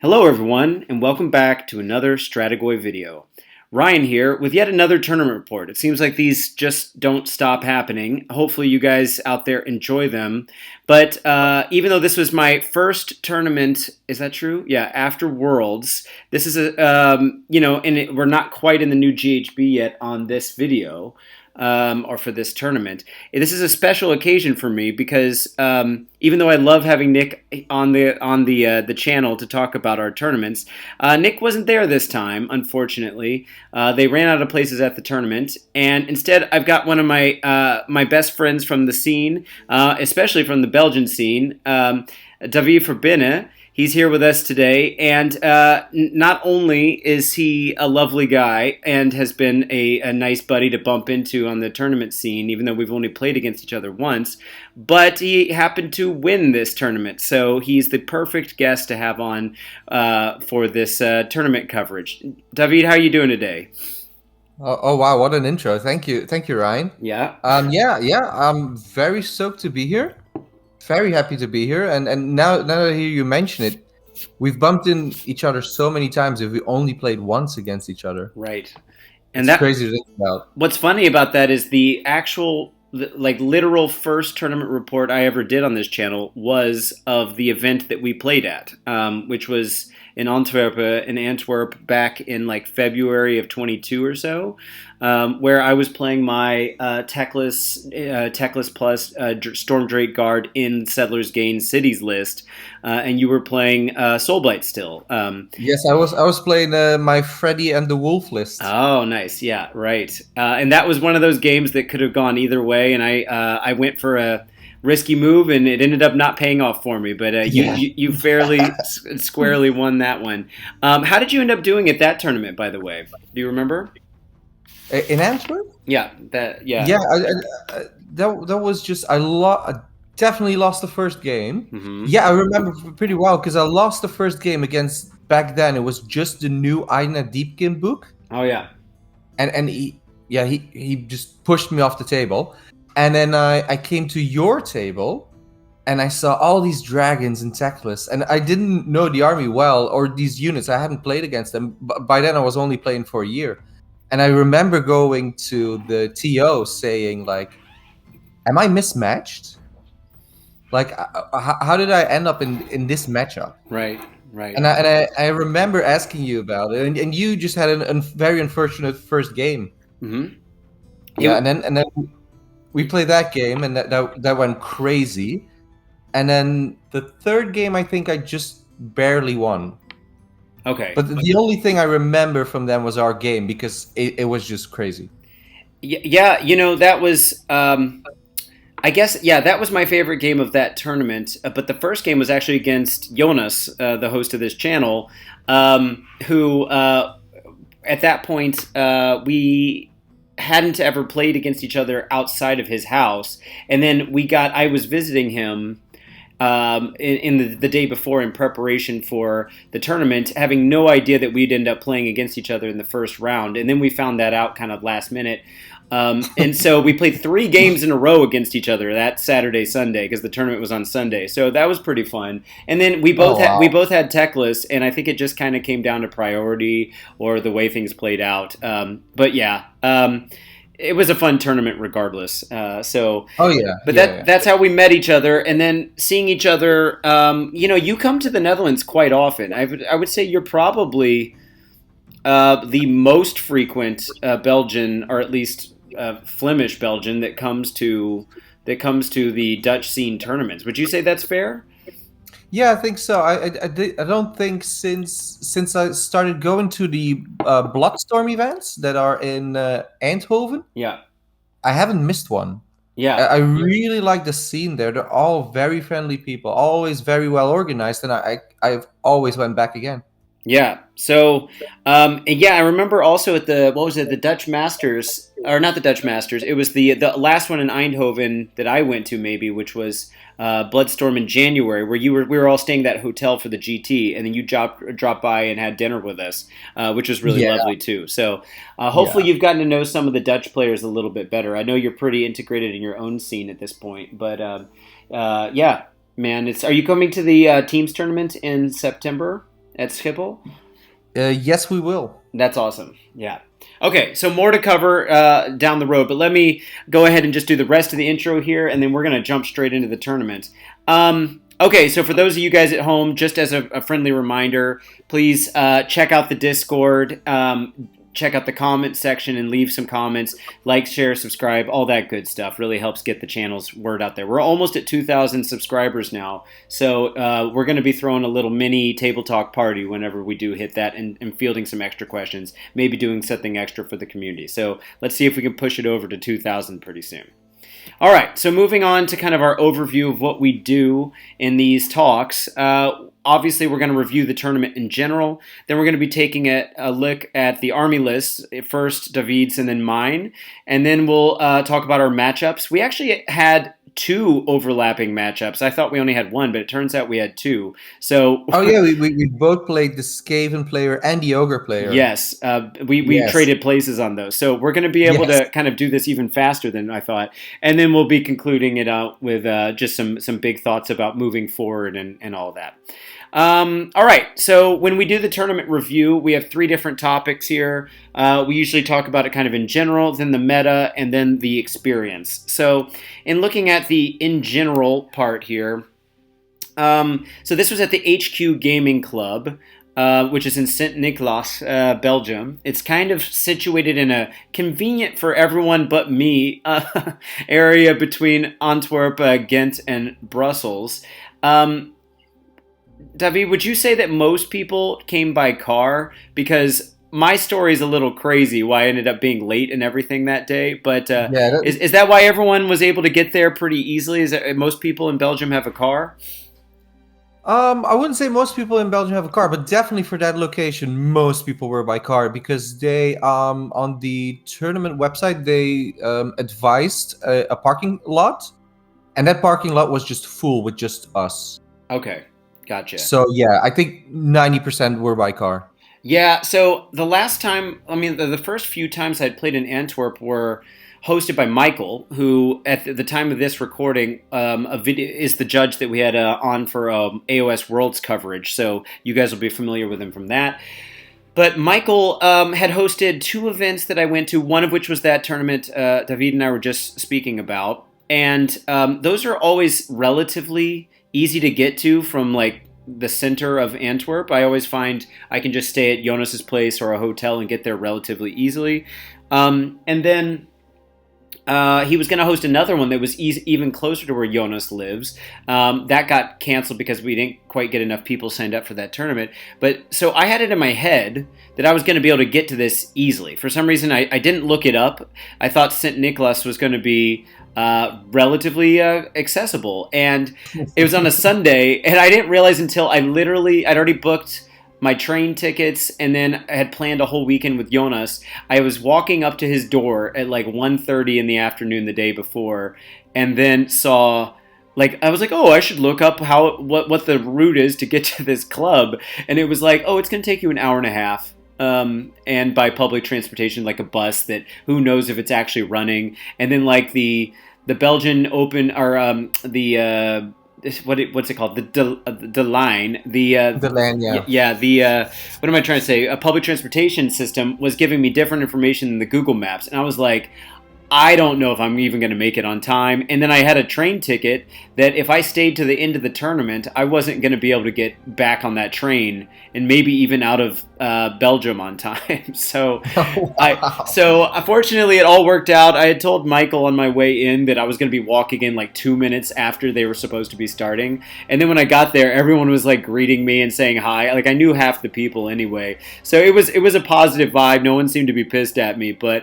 Hello everyone, and welcome back to another Strategoi video. Ryan here with yet another tournament report. It seems like these just don't stop happening. Hopefully you guys out there enjoy them. But even though this was my first tournament, is that true? Yeah, after Worlds. This is we're not quite in the new GHB yet on this video. Or for this tournament. This is a special occasion for me because even though I love having Nick on the channel to talk about our tournaments, Nick wasn't there this time, unfortunately. They ran out of places at the tournament, and instead I've got one of my best friends from the scene, especially from the Belgian scene, David Verbinnen. He's here with us today, and not only is he a lovely guy and has been a nice buddy to bump into on the tournament scene, even though we've only played against each other once, but he happened to win this tournament, so he's the perfect guest to have on for this tournament coverage. David, how are you doing today? Oh wow, what an intro. Thank you, Ryan. Yeah. I'm very stoked to be here. Very happy to be here. And now that I hear you mention it, we've bumped in each other so many times if we only played once against each other. Right. And It's that crazy to think about. what's funny about that is the actual literal first tournament report I ever did on this channel was of the event that we played at, which was in Antwerp back in like February of 22 or so, where I was playing my Teclis Plus Storm Drake Guard in Settlers Gain Cities list, and you were playing Soulblight still. Yes, I was playing my Freddy and the Wolf list. Oh, nice. Yeah, right. And that was one of those games that could have gone either way, and I went for a risky move, and it ended up not paying off for me. But you fairly squarely won that one. How did you end up doing at that tournament, by the way? Do you remember? In Antwerp? Yeah, Yeah, that was just I definitely lost the first game. Mm-hmm. Yeah, I remember pretty well because I lost the first game against back then. It was just the new Aina Deepkin book, Oh yeah. and he just pushed me off the table, and then I came to your table, and I saw all these dragons and Teclis, and I didn't know the army well or these units. I hadn't played against them. By then, I was only playing for a year. And I remember going to the TO saying, like, am I mismatched? Like, how did I end up in this matchup? Right. Right. And I remember asking you about it, and you just had a very unfortunate first game. Mm-hmm. Yeah, and then we played that game, and that went crazy. And then the third game, I think I just barely won. Okay. But the only thing I remember from them was our game because it was just crazy. Yeah, that was, I guess, yeah, that was my favorite game of that tournament. But the first game was actually against Jonas, the host of this channel, who, at that point, we hadn't ever played against each other outside of his house. And then I was visiting him in the day before in preparation for the tournament, having no idea that we'd end up playing against each other in the first round. And then we found that out kind of last minute. And so we played 3 games in a row against each other that Saturday, Sunday, because the tournament was on Sunday. So that was pretty fun. And then we both had Teclis, and I think it just kind of came down to priority or the way things played out. But yeah. It was a fun tournament regardless. That's how we met each other, and then seeing each other. You come to the Netherlands quite often. I would say you're probably the most frequent Belgian, or at least Flemish Belgian, that comes to the Dutch scene tournaments. Would you say that's fair? Yeah, I think so. I don't think since I started going to the Bloodstorm events that are in Eindhoven, Yeah. I haven't missed one. Yeah. I really like the scene there. They're all very friendly people, always very well organized, and I've always went back again. Yeah. So, and yeah, I remember also at the Dutch Masters, or not the Dutch Masters. It was the last one in Eindhoven that I went to, maybe, which was Bloodstorm in January, where we were all staying at that hotel for the GT, and then you dropped by and had dinner with us, which was really lovely too. So, hopefully, you've gotten to know some of the Dutch players a little bit better. I know you're pretty integrated in your own scene at this point, but yeah, man, are you coming to the teams tournament in September? at Schiphol? Yes, we will. That's awesome. Yeah. Okay, so more to cover down the road, but let me go ahead and just do the rest of the intro here, and then we're going to jump straight into the tournament. Okay, so for those of you guys at home, just as a friendly reminder, please check out the Discord, check out the comment section, and leave some comments. Like, share, subscribe, all that good stuff. Really helps get the channel's word out there. We're almost at 2,000 subscribers now, so we're going to be throwing a little mini table talk party whenever we do hit that, and fielding some extra questions, maybe doing something extra for the community. So let's see if we can push it over to 2,000 pretty soon. All right, so moving on to kind of our overview of what we do in these talks. Obviously, we're going to review the tournament in general. Then we're going to be taking a look at the Army list, first David's and then mine. And then we'll talk about our matchups. We actually had 2 overlapping matchups. I thought we only had 1, but it turns out we had 2. So Oh yeah, we both played the Skaven player and the Ogre player. yes, we Yes. traded places on those. So we're going to be able Yes. to kind of do this even faster than I thought. And then we'll be concluding it out with just some big thoughts about moving forward and all that. All right, so when we do the tournament review, we have 3 different topics here. We usually talk about it kind of in general, then the meta, and then the experience. So in looking at the in general part here, so this was at the HQ Gaming Club, which is in Sint Niklaas, Belgium. It's kind of situated in a convenient for everyone but me area between Antwerp, Ghent, and Brussels. David, would you say that most people came by car? Because my story is a little crazy why I ended up being late and everything that day. But Yeah. is that why everyone was able to get there pretty easily? Is that most people in Belgium have a car? I wouldn't say most people in Belgium have a car, but definitely for that location, most people were by car because they on the tournament website they advised a parking lot, and that parking lot was just full with just us. Okay, gotcha. So yeah, I think 90% were by car. Yeah, so the last time, I mean, the first few times I'd played in Antwerp were hosted by Michael, who at the time of this recording, a video is the judge that we had on for AOS Worlds coverage. So you guys will be familiar with him from that. But Michael had hosted 2 events that I went to, one of which was that tournament David and I were just speaking about. And those are always relatively easy to get to from like the center of Antwerp. I always find I can just stay at Jonas's place or a hotel and get there relatively easily. And then he was going to host another one that was even closer to where Jonas lives. That got canceled because we didn't quite get enough people signed up for that tournament. But so I had it in my head that I was going to be able to get to this easily. For some reason, I didn't look it up. I thought Sint Niklaas was going to be relatively accessible, and it was on a Sunday, and I didn't realize until I'd already booked my train tickets, and then I had planned a whole weekend with Jonas. I was walking up to his door at like 1:30 in the afternoon the day before, and then saw, like, I was like, oh, I should look up what the route is to get to this club, and it was like, oh, it's going to take you an hour and a half. And by public transportation, like a bus that who knows if it's actually running, and then like the Belgian Open or what's it called, the line, The land, yeah. What am I trying to say, a public transportation system was giving me different information than the Google Maps, and I was like, I don't know if I'm even going to make it on time. And then I had a train ticket that if I stayed to the end of the tournament, I wasn't going to be able to get back on that train and maybe even out of Belgium on time. So, unfortunately, it all worked out. I had told Michael on my way in that I was going to be walking in like 2 minutes after they were supposed to be starting. And then when I got there, everyone was like greeting me and saying hi. Like I knew half the people anyway. So it was a positive vibe. No one seemed to be pissed at me, but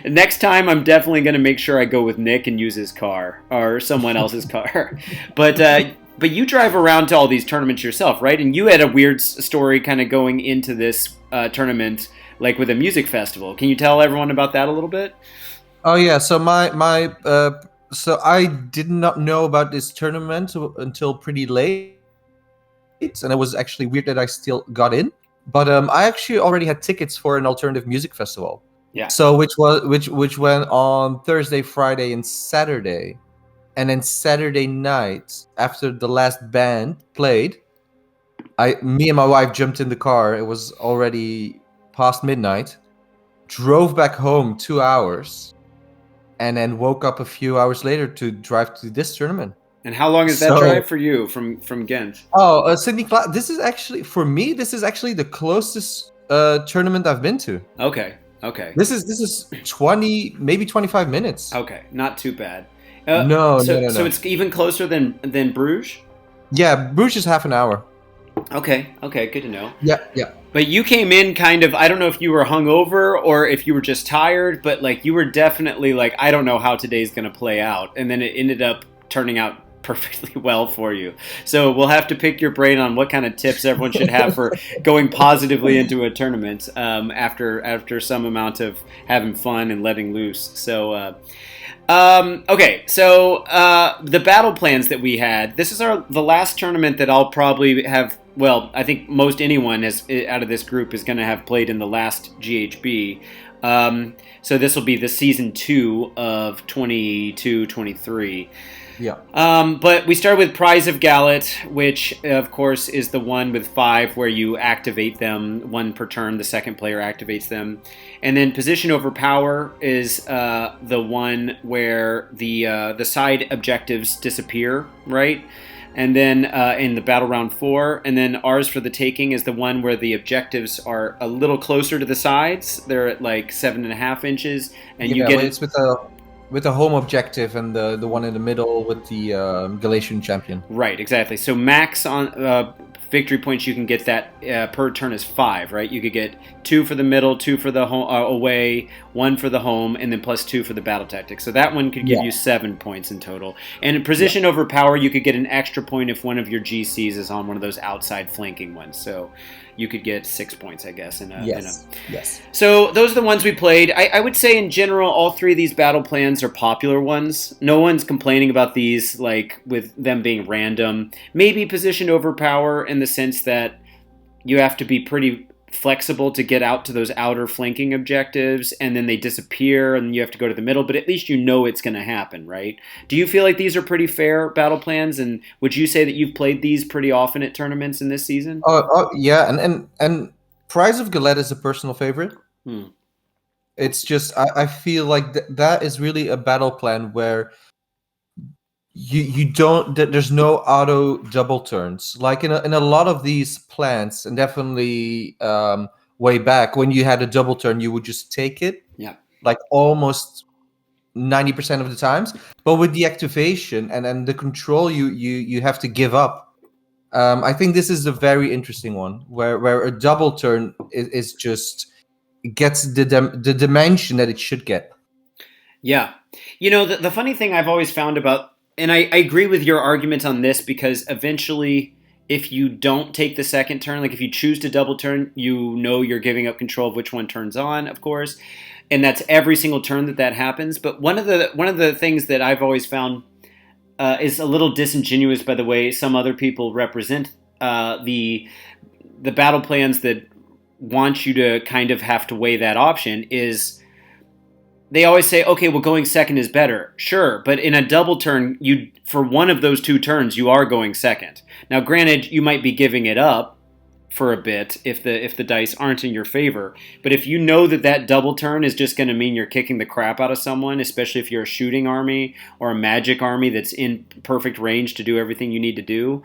next time, I'm definitely going to make sure I go with Nick and use his car or someone else's car. But you drive around to all these tournaments yourself, right? And you had a weird story kind of going into this tournament, like with a music festival. Can you tell everyone about that a little bit? Oh yeah, so so I did not know about this tournament until pretty late, and it was actually weird that I still got in. But I actually already had tickets for an alternative music festival. Yeah. So which went on Thursday, Friday, and Saturday, and then Saturday night after the last band played, Me and my wife jumped in the car. It was already past midnight. Drove back home 2 hours, and then woke up a few hours later to drive to this tournament. And how long is that drive for you from Ghent? Oh, Sint Niklaas. This is actually, for me, this is actually the closest tournament I've been to. Okay. This is 20, maybe 25 minutes. Okay, not too bad. No. So it's even closer than Bruges? Yeah, Bruges is half an hour. Okay, good to know. Yeah. But you came in kind of, I don't know if you were hungover or if you were just tired, but like you were definitely like, I don't know how today's going to play out. And then it ended up turning out perfectly well for you. So we'll have to pick your brain on what kind of tips everyone should have for going positively into a tournament after some amount of having fun and letting loose. So okay, so the battle plans that we had. This is the last tournament that I'll probably have. Well, I think most anyone out of this group is going to have played in the last GHB. So this will be the season 2 of 22-23. Yeah. But we start with Prize of Gallet, which of course is the one with 5 where you activate them 1 per turn. The second player activates them, and then Position over Power is the one where the side objectives disappear, right? And then in the Battle Round 4, and then Ours for the Taking is the one where the objectives are a little closer to the sides. They're at like 7.5 inches, and you get it's with the home objective and the one in the middle with the Galatian champion. Right, exactly. So max on victory points you can get that per turn is 5, right? You could get 2 for the middle, 2 for the away, 1 for the home, and then plus 2 for the battle tactics. So that one could give you 7 points in total. And in Position over Power, you could get an extra point if one of your GCs is on one of those outside flanking ones. So you could get 6 points, I guess. Yes. So those are the ones we played. I would say in general, all 3 of these battle plans are popular ones. No one's complaining about these, like with them being random. Maybe Position over Power in the sense that you have to be pretty flexible to get out to those outer flanking objectives, and then they disappear and you have to go to the middle, but at least you know it's going to happen, right? Do you feel like these are pretty fair battle plans, and would you say that you've played these pretty often at tournaments in this season? Yeah, and Prize of Galette is a personal favorite. It's just I feel like that is really a battle plan where you don't, there's no auto double turns like in a lot of these plans, and definitely way back when you had a double turn you would just take it, like almost 90% of the times. But with the activation and the control you have to give up. I think this is a very interesting one where a double turn is just gets the dimension that it should get. Yeah, you know, the funny thing I've always found about, and I agree with your argument on this, because eventually if you don't take the second turn, like if you choose to double turn, you know you're giving up control of which one turns on, of course, and that's every single turn that happens. But one of the things that I've always found is a little disingenuous by the way some other people represent the battle plans that want you to kind of have to weigh that option is they always say, okay, well, going second is better. Sure, but in a double turn, for one of those 2 turns, you are going second. Now, granted, you might be giving it up for a bit if the dice aren't in your favor. But if you know that double turn is just going to mean you're kicking the crap out of someone, especially if you're a shooting army or a magic army that's in perfect range to do everything you need to do,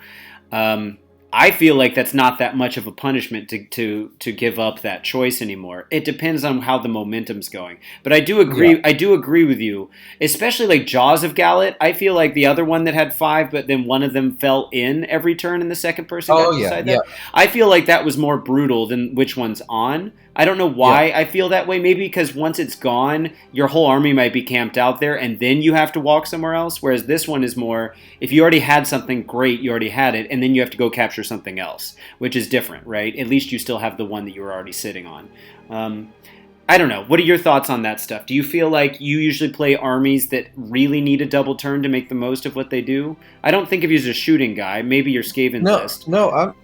I feel like that's not that much of a punishment to give up that choice anymore. It depends on how the momentum's going. But I do agree. Yeah. I do agree with you, especially like Jaws of Gallet. I feel like the other one that had 5, but then one of them fell in every turn, and the second person got to decide that. I feel like that was more brutal than which one's on. I don't know why I feel that way. Maybe because once it's gone, your whole army might be camped out there, and then you have to walk somewhere else. Whereas this one is more, if you already had something great, you already had it, and then you have to go capture something else, which is different, right? At least you still have the one that you were already sitting on. I don't know. What are your thoughts on that stuff? Do you feel like you usually play armies that really need a double turn to make the most of what they do? I don't think of you as a shooting guy. Maybe your Skaven's list. No,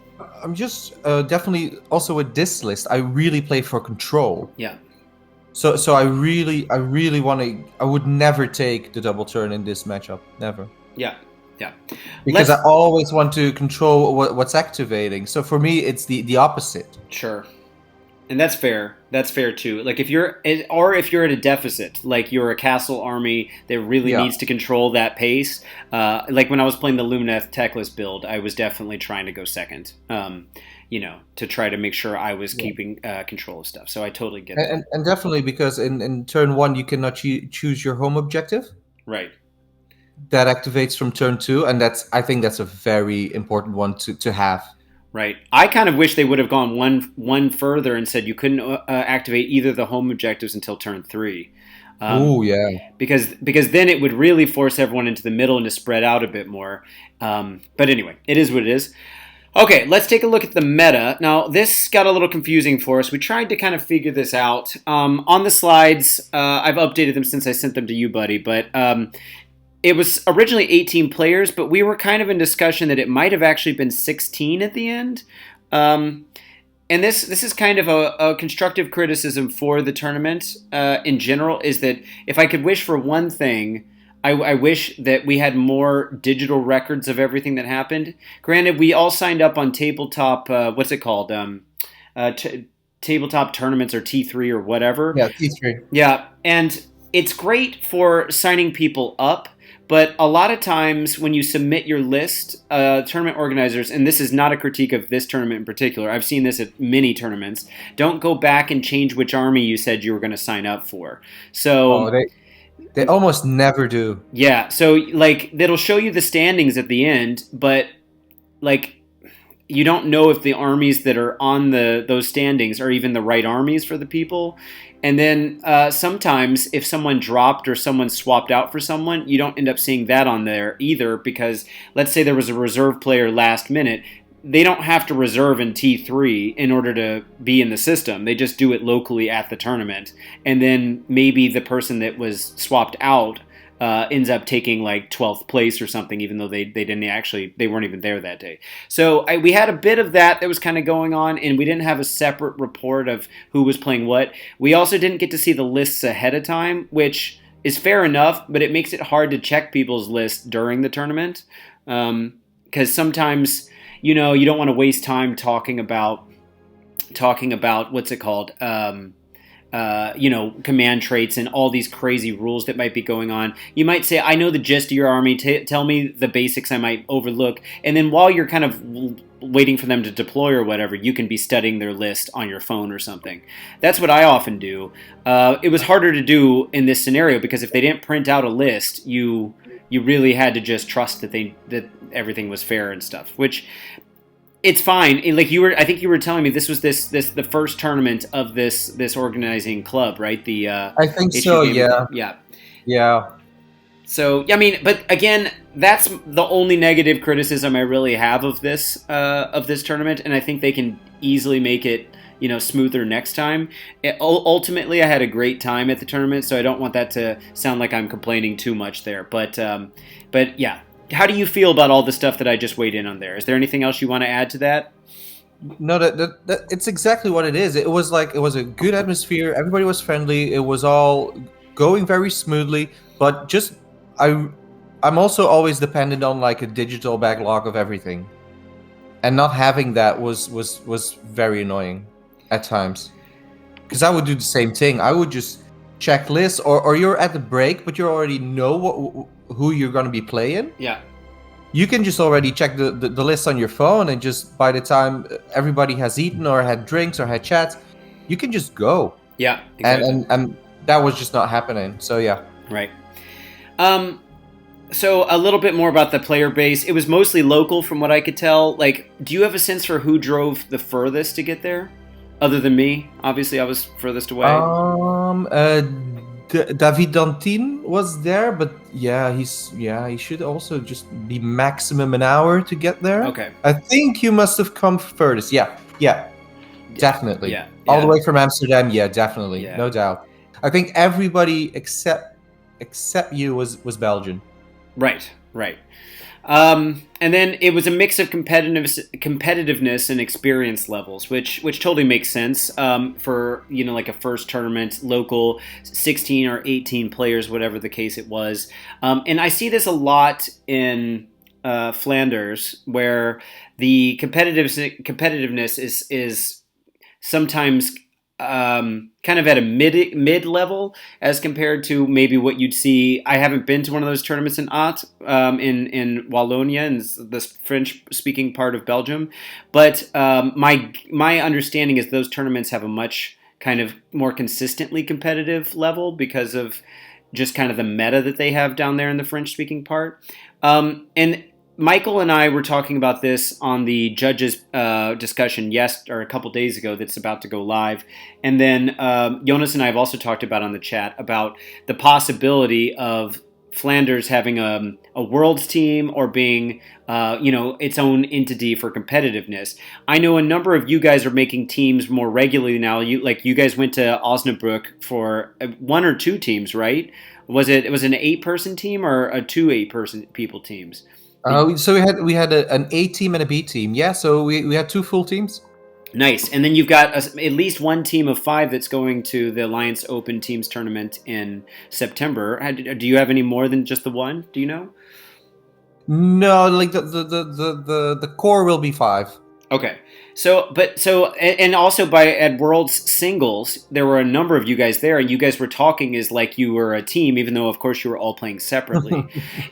I'm just definitely also with this list. I really play for control. Yeah. So I really want to. I would never take the double turn in this matchup. Never. Yeah. Yeah. because I always want to control what's activating. So for me, it's the opposite. Sure. And that's fair. That's fair too. Like if you're at a deficit, like you're a castle army that really Yeah. needs to control that pace. Like when I was playing the Lumineth Techless build, I was definitely trying to go second. To try to make sure I was keeping control of stuff. So I totally get that. And definitely because in turn 1 you cannot choose your home objective. Right. That activates from turn 2, and I think that's a very important one to have. Right. I kind of wish they would have gone one further and said you couldn't activate either of the home objectives until turn 3. Oh yeah. Because then it would really force everyone into the middle and to spread out a bit more. But anyway, it is what it is. Okay, let's take a look at the meta. Now, this got a little confusing for us. We tried to kind of figure this out. On the slides, I've updated them since I sent them to you, buddy, but it was originally 18 players, but we were kind of in discussion that it might have actually been 16 at the end. And this is kind of a constructive criticism for the tournament in general, is that if I could wish for one thing, I wish that we had more digital records of everything that happened. Granted, we all signed up on tabletop, what's it called? Tabletop tournaments or T3 or whatever. Yeah, T3. Yeah, and it's great for signing people up, but a lot of times when you submit your list, tournament organizers, and this is not a critique of this tournament in particular, I've seen this at many tournaments, don't go back and change which army you said you were going to sign up for. So they almost never do. Yeah, so like it'll show you the standings at the end, but like you don't know if the armies that are on those standings are even the right armies for the people. And then sometimes if someone dropped or someone swapped out for someone, you don't end up seeing that on there either, because let's say there was a reserve player last minute. They don't have to reserve in T3 in order to be in the system. They just do it locally at the tournament. And then maybe the person that was swapped out ends up taking like 12th place or something, even though they weren't even there that day. So we had a bit of that was kind of going on, and we didn't have a separate report of who was playing what. We also didn't get to see the lists ahead of time, which is fair enough, but it makes it hard to check people's lists during the tournament. Because sometimes, you don't want to waste time talking about what's it called? Command traits and all these crazy rules that might be going on. You might say, I know the gist of your army, tell me the basics I might overlook. And then while you're kind of waiting for them to deploy or whatever, you can be studying their list on your phone or something. That's what I often do. It was harder to do in this scenario because if they didn't print out a list, you really had to just trust that everything was fair and stuff, which it's fine. Like I think you were telling me this was the first tournament of this organizing club, right? I think so. Yeah. So I mean, but again, that's the only negative criticism I really have of this tournament, and I think they can easily make it smoother next time. Ultimately, I had a great time at the tournament, so I don't want that to sound like I'm complaining too much there. But yeah. How do you feel about all the stuff that I just weighed in on there? Is there anything else you want to add to that? No, that it's exactly what it is. It was a good atmosphere. Everybody was friendly. It was all going very smoothly. But I'm also always dependent on like a digital backlog of everything, and not having that was very annoying at times. Because I would do the same thing. I would just check lists, or you're at the break, but you already know who you're going to be playing. Yeah. You can just already check the list on your phone, and just by the time everybody has eaten or had drinks or had chats, you can just go. Yeah, exactly. And that was just not happening. So yeah. Right. So a little bit more about the player base. It was mostly local from what I could tell. Like, do you have a sense for who drove the furthest to get there? Other than me? Obviously, I was furthest away. David Verbinnen was there, but he should also just be maximum an hour to get there. Okay. I think you must have come furthest. Yeah, definitely. Yeah. All the way from Amsterdam. Yeah, definitely, Yeah. No doubt. I think everybody except you was Belgian. Right. And then it was a mix of competitiveness and experience levels, which totally makes sense for like a first tournament, local, 16 or 18 players, whatever the case it was. And I see this a lot in Flanders, where the competitiveness is sometimes kind of at a mid level as compared to maybe what you'd see. I haven't been to one of those tournaments in Ath, in Wallonia, in the French speaking part of Belgium, but my understanding is those tournaments have a much kind of more consistently competitive level because of just kind of the meta that they have down there in the French speaking part. And Michael and I were talking about this on the judges discussion or a couple days ago that's about to go live. And then Jonas and I have also talked about on the chat about the possibility of Flanders having a world's team or being its own entity for competitiveness. I know a number of you guys are making teams more regularly now. You guys went to Osnabrück for one or two teams, right? It was an 8-person team or a 2 8-person people teams? So we had an A team and a B team. Yeah, so we had 2 full teams. Nice. And then you've got at least one team of 5 that's going to the Alliance Open Teams Tournament in September. Do you have any more than just the one? Do you know? No, like the core will be 5. Okay. And also at World's Singles, there were a number of you guys there, and you guys were talking as like you were a team, even though, of course, you were all playing separately.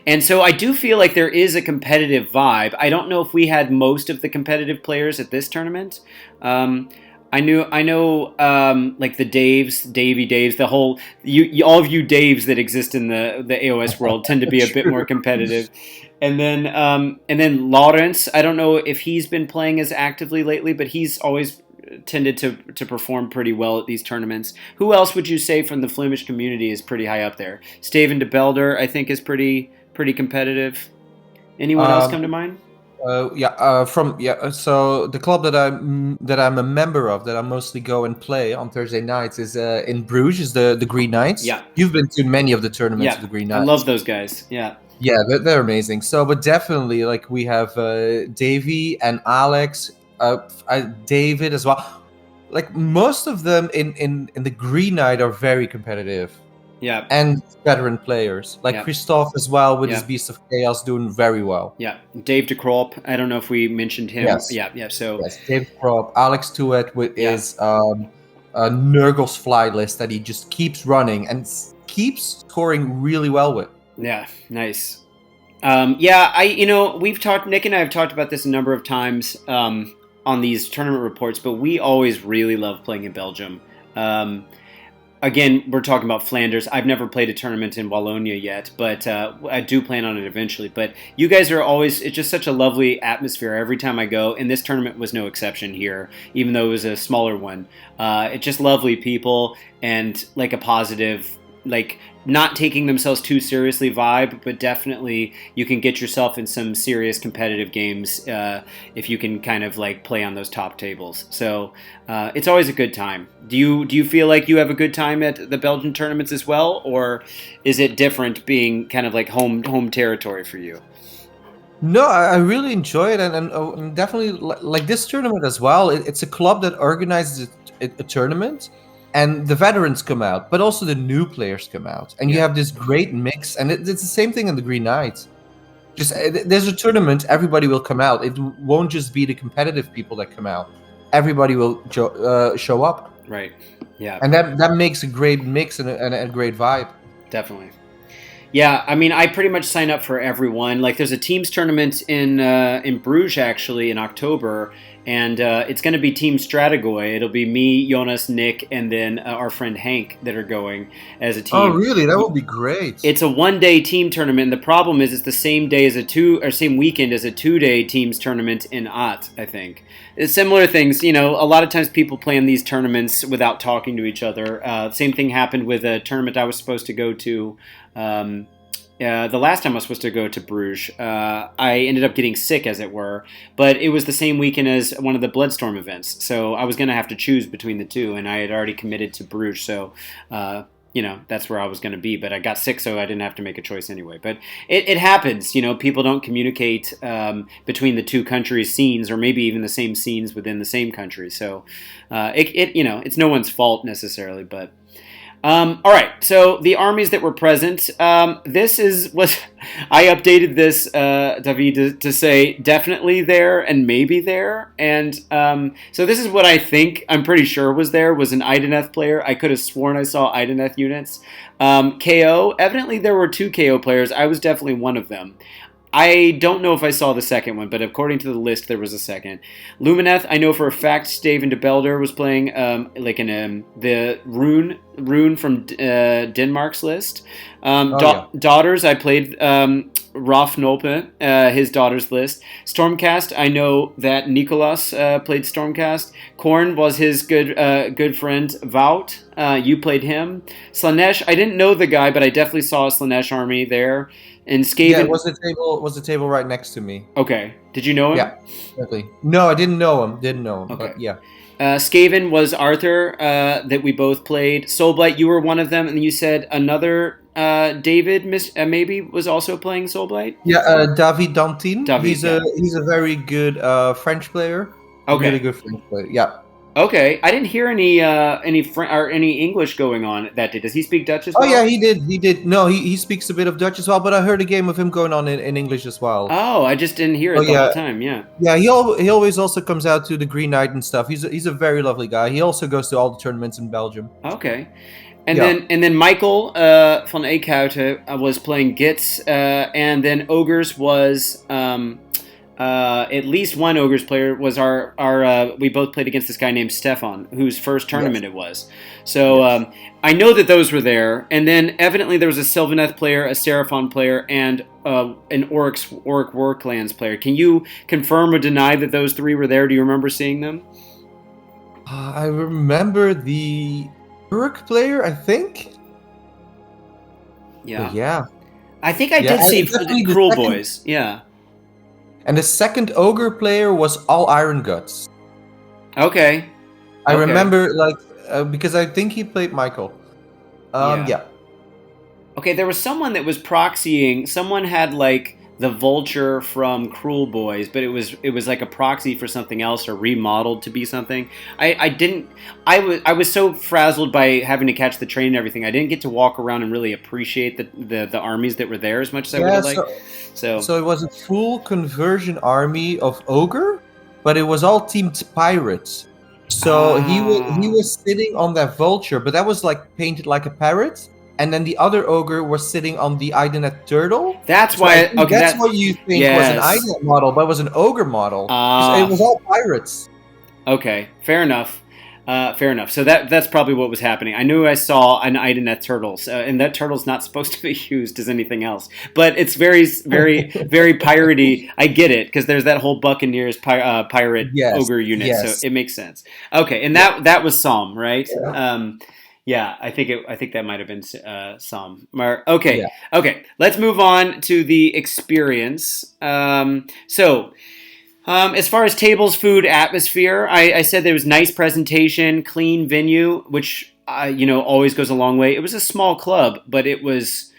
And so I do feel like there is a competitive vibe. I don't know if we had most of the competitive players at this tournament. I know, like the Davy Daves, the whole, all of you Daves that exist in the AOS world tend to be a bit more competitive. And then Lawrence, I don't know if he's been playing as actively lately, but he's always tended to perform pretty well at these tournaments. Who else would you say from the Flemish community is pretty high up there? Steven de Belder, I think, is pretty competitive. Anyone else come to mind? So the club that I'm a member of, that I mostly go and play on Thursday nights, is in Bruges, is the Green Knights. Yeah, you've been to many of the tournaments of the Green Knights. I love those guys. Yeah, they're amazing. So, but definitely, like, we have Davy and Alex, David as well. Like, most of them in the Green Knight are very competitive. Yeah. And veteran players. Like Christoph as well, with his Beast of Chaos, doing very well. Yeah. Dave de Krop, I don't know if we mentioned him. Yes. So yes, Dave de Krop. Alex Tuet with his Nurgle's fly list that he just keeps running and keeps scoring really well with. Yeah, nice. Nick and I have talked about this a number of times on these tournament reports, but we always really love playing in Belgium. Again, we're talking about Flanders. I've never played a tournament in Wallonia yet, but I do plan on it eventually. But you guys are always, it's just such a lovely atmosphere every time I go, and this tournament was no exception here, even though it was a smaller one. It's just lovely people and like a positive, like not taking themselves too seriously vibe, but definitely you can get yourself in some serious competitive games if you can kind of like play on those top tables. So it's always a good time. Do you feel like you have a good time at the Belgian tournaments as well, or is it different being kind of like home territory for you? No, I really enjoy it, and definitely like this tournament as well. It's a club that organizes a tournament. And the veterans come out, but also the new players come out. And you have this great mix. And it's the same thing in the Green Knights. Just there's a tournament, everybody will come out. It won't just be the competitive people that come out. Everybody will show up. Right, yeah. And that makes a great mix and a great vibe. Definitely. Yeah, I mean, I pretty much sign up for everyone. Like, there's a teams tournament in Bruges, actually, in October, and it's going to be Team Strategoi. It'll be me, Jonas, Nick, and then our friend Hank that are going as a team. Oh, really? That would be great. It's a one-day team tournament. And the problem is it's the same day as same weekend as a 2-day teams tournament in Ath, I think. It's similar things, a lot of times people play in these tournaments without talking to each other. Same thing happened with a tournament I was supposed to go to. The last time I was supposed to go to Bruges, I ended up getting sick, as it were, but it was the same weekend as one of the Bloodstorm events, so I was going to have to choose between the two, and I had already committed to Bruges, so that's where I was going to be, but I got sick, so I didn't have to make a choice anyway. But it happens, people don't communicate between the two countries' scenes, or maybe even the same scenes within the same country, so it's no one's fault necessarily, but All right, so the armies that were present. This is was I updated this, David, to say definitely there and maybe there, and so this is what I think. I'm pretty sure was there was an Ideneth player. I could have sworn I saw Ideneth units. KO. Evidently, there were two KO players. I was definitely one of them. I don't know if I saw the second one, but according to the list, there was a second. Lumineth, I know for a fact, Staven de Belder was playing the rune from Denmark's list. Daughters, I played Rolf Nolpe, his daughter's list. Stormcast, I know that Niklaas played Stormcast. Korn was his good friend Wout. You played him. Slanesh, I didn't know the guy, but I definitely saw a Slanesh army there. And Skaven, Yeah, it was the table right next to me. Okay. Did you know him? Yeah, exactly. No, I didn't know him. Okay. But yeah. Skaven was Arthur that we both played. Soulblight, you were one of them, and you said another David maybe was also playing Soulblight. Yeah, David Dantin. He's a very good French player. Okay. Really good French player. Yeah. Okay, I didn't hear any any English going on that day. Does he speak Dutch as well? Oh yeah, he did. No, he speaks a bit of Dutch as well. But I heard a game of him going on in English as well. Oh, I just didn't hear it the whole time. Yeah. Yeah, he always also comes out to the Green Knight and stuff. He's a very lovely guy. He also goes to all the tournaments in Belgium. Okay. And then Michael van Eekhouten was playing Gits, and then Ogres was at least one Ogres player was our we both played against this guy named Stefan, whose first tournament it was. So I know that those were there, and then evidently there was a Sylvaneth player, a Seraphon player, and an Oric Warclans player. Can you confirm or deny that those three were there? Do you remember seeing them? I remember the Uruk player, I think. Yeah. But yeah. I think I did see Cruel Boys. Yeah. And the second Ogre player was all Iron Guts. Okay. I remember, because I think he played Michael. Yeah. Okay, there was someone that was proxying. Someone had the Vulture from Cruel Boys, but it was like a proxy for something else or remodeled to be something. I was so frazzled by having to catch the train and everything. I didn't get to walk around and really appreciate the armies that were there as much as I would have liked. So it was a full conversion army of Ogre, but it was all teamed pirates. So he was sitting on that Vulture, but that was painted like a parrot. And then the other Ogre was sitting on the Ideneth Turtle. That's why. That's what you think was an Ideneth model, but it was an Ogre model. It was all pirates. Okay, fair enough. So that's probably what was happening. I knew I saw an Ideneth turtle, and that turtle's not supposed to be used as anything else. But it's very, very, very piratey. I get it because there's that whole Buccaneers pirate Ogre unit, so it makes sense. Okay, and that was Psalm, right? Yeah. I think that might have been some. Okay, okay. Let's move on to the experience. As far as tables, food, atmosphere, I said there was nice presentation, clean venue, which always goes a long way. It was a small club, but it was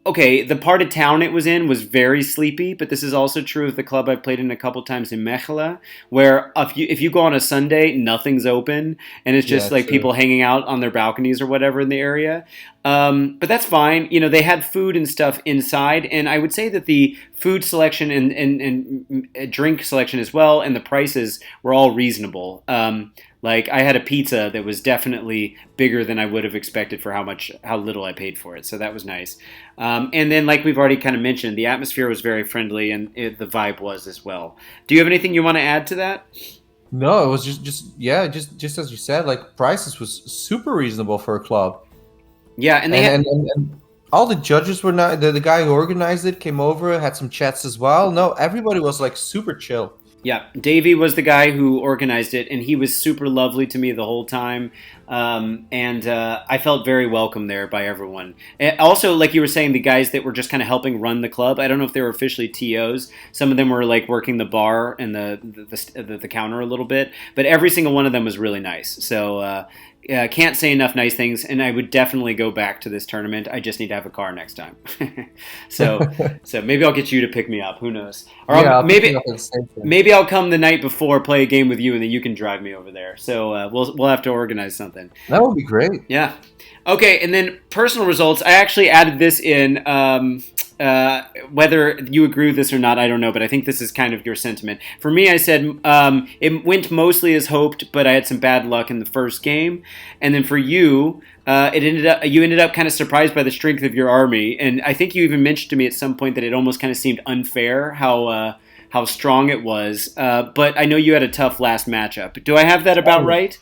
okay. The part of town it was in was very sleepy, but this is also true of the club I've played in a couple times in Mechelen, where if you go on a Sunday, nothing's open, and it's just people hanging out on their balconies or whatever in the area. But that's fine. They had food and stuff inside, and I would say that the food selection and drink selection as well, and the prices were all reasonable. I had a pizza that was definitely bigger than I would have expected for how little I paid for it. So that was nice. And then, like we've already kind of mentioned, the atmosphere was very friendly, and the vibe was as well. Do you have anything you want to add to that? No, it was just as you said. Prices was super reasonable for a club. Yeah, and and all the judges were not. The guy who organized it came over, had some chats as well. No, everybody was super chill. Yeah, Davey was the guy who organized it, and he was super lovely to me the whole time. And I felt very welcome there by everyone. And also, like you were saying, the guys that were just kind of helping run the club, I don't know if they were officially TOs. Some of them were working the bar and the counter a little bit, but every single one of them was really nice. So can't say enough nice things, and I would definitely go back to this tournament. I just need to have a car next time. so maybe I'll get you to pick me up. Who knows? Or maybe I'll come the night before, play a game with you, and then you can drive me over there. So we'll have to organize something. something. That would be great. Yeah. Okay, and then personal results. I actually added this in. Whether you agree with this or not, I don't know, but I think this is kind of your sentiment. For me, I said it went mostly as hoped, but I had some bad luck in the first game. And then for you, you ended up kind of surprised by the strength of your army, and I think you even mentioned to me at some point that it almost kind of seemed unfair how strong it was. But I know you had a tough last matchup. Do I have that about right?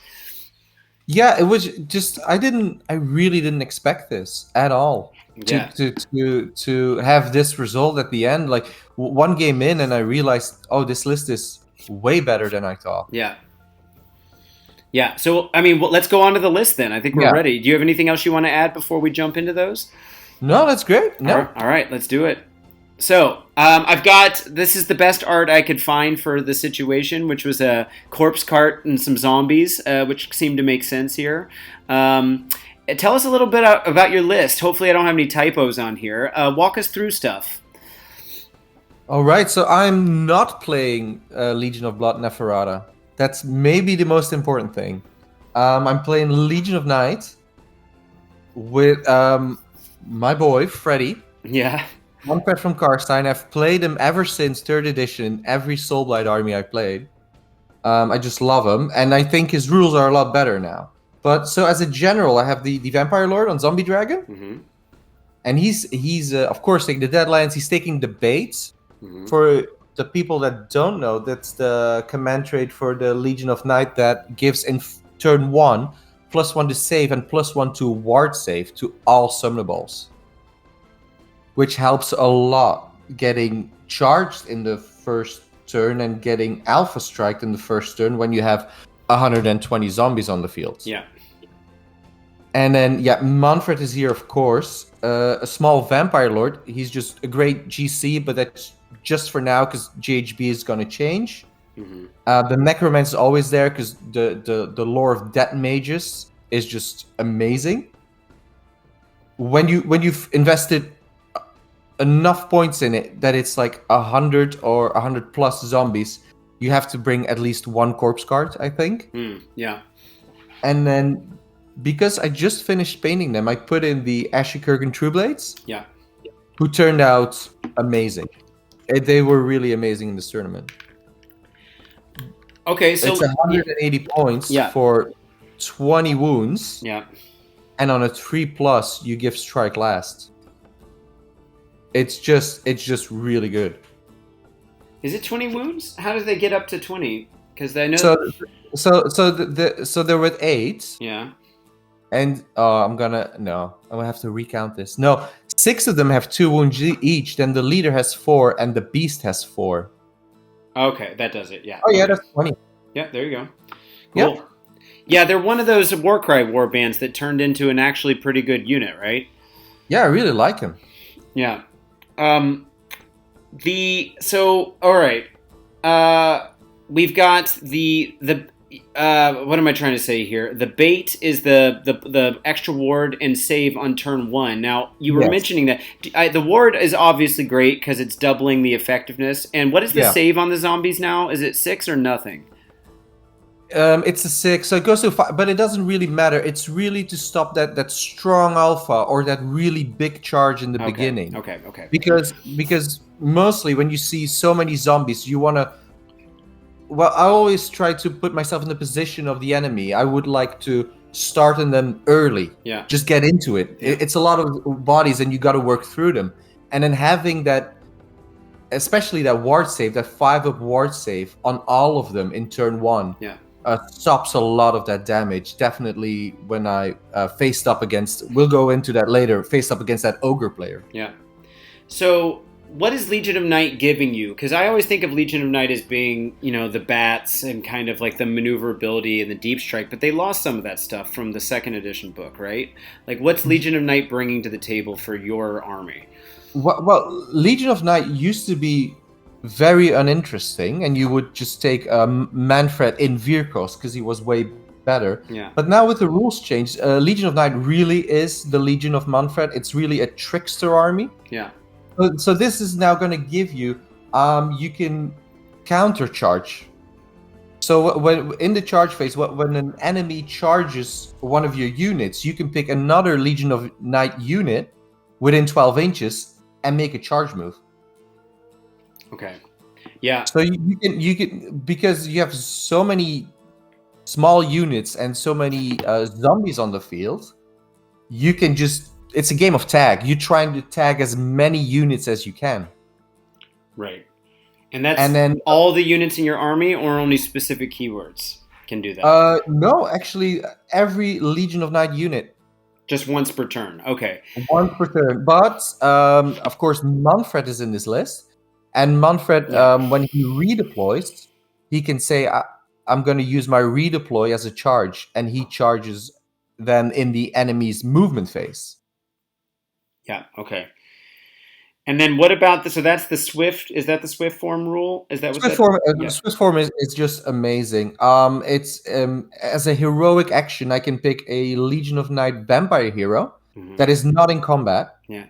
Yeah, it was just I really didn't expect this at all. Yeah. To have this result at the end, like one game in, and I realized, oh, this list is way better than I thought. Yeah. Yeah. So I mean, let's go on to the list then. I think we're ready. Do you have anything else you want to add before we jump into those? No, that's great. No. All right, let's do it. So, I've got, this is the best art I could find for the situation, which was a corpse cart and some zombies, which seemed to make sense here. Tell us a little bit about your list. Hopefully I don't have any typos on here. Walk us through stuff. All right, so I'm not playing Legion of Blood Neferata. That's maybe the most important thing. I'm playing Legion of Night with my boy, Freddy. Yeah. Manfred from Karstein. I've played him ever since 3rd edition, every Soulblight army I played. I just love him, and I think his rules are a lot better now. But so as a general, I have the Vampire Lord on Zombie Dragon. Mm-hmm. And he's of course taking the Deadlands, he's taking the Baits. Mm-hmm. For the people that don't know, that's the command trait for the Legion of Night that gives in turn 1, +1 to save and +1 to ward save to all summonables. Which helps a lot getting charged in the first turn and getting Alpha Striked in the first turn when you have 120 zombies on the field. Yeah. And then, Manfred is here, of course. A small Vampire Lord. He's just a great GC, but that's just for now because GHB is going to change. Mm-hmm. The Necromancer is always there because the lore of Dead Mages is just amazing. When you've invested enough points in it that it's like 100 or 100 plus zombies, you have to bring at least one corpse card, I think. Yeah. And then, because I just finished painting them, I put in the Ashy Kurgan True Blades. Yeah. Who turned out amazing. They were really amazing in this tournament. Okay, so it's 180 points for 20 wounds. Yeah. And on a 3+, you give Strike Last. It's just really good. Is it 20 wounds? How do they get up to 20? Because I know. So they're with 8. Yeah. And I'm gonna have to recount this. No, 6 of them have 2 wounds each. Then the leader has 4, and the beast has 4. Okay, that does it. Yeah. Oh yeah, that's 20. Yeah, there you go. Cool. Yep. Yeah, they're one of those Warcry warbands that turned into an actually pretty good unit, right? Yeah, I really like him. Yeah. All right. We've got the what am I trying to say here? The bait is the extra ward and save on turn 1. Now, you were mentioning that the ward is obviously great because it's doubling the effectiveness. And what is the save on the zombies now? Is it 6 or nothing? It's a 6, so it goes to 5, but it doesn't really matter. It's really to stop that strong alpha or that really big charge in the beginning. Okay. Because mostly when you see so many zombies, you want to. Well, I always try to put myself in the position of the enemy. I would like to start on them early. Yeah. Just get into it. It's a lot of bodies, and you got to work through them. And then having that, especially that ward save, that 5-up ward save on all of them in turn 1. Yeah. Stops a lot of that damage. Definitely when I faced up against, we'll go into that later, faced up against that ogre player. Yeah. So what is Legion of Night giving you? Because I always think of Legion of Night as being, the bats and kind of like the maneuverability and the deep strike, but they lost some of that stuff from the 2nd edition book, right? Like, what's Legion of Night bringing to the table for your army? Well, Legion of Night used to be very uninteresting, and you would just take Manfred in Virkos because he was way better. Yeah. But now with the rules changed, Legion of Night really is the Legion of Manfred. It's really a trickster army. Yeah. So this is now going to give you, you can countercharge So when in the charge phase, when an enemy charges one of your units, you can pick another Legion of Night unit within 12 inches and make a charge move. Okay. Yeah. So you can because you have so many small units and so many zombies on the field, you can just it's a game of tag. You're trying to tag as many units as you can. Right. And that's And then all the units in your army, or only specific keywords can do that? no, actually every Legion of Night unit. Just once per turn. Okay. Once per turn. But of course Manfred is in this list. And Manfred, when he redeploys, he can say I'm going to use my redeploy as a charge, and he charges then in the enemy's movement phase. Yeah. Okay. And then what about the? So that's the Swift. Is that the Swift form rule? Is that what Swift that? form, Yeah. Swift form is just amazing. It's as a heroic action, I can pick a Legion of Night vampire hero that is not in combat. Yeah.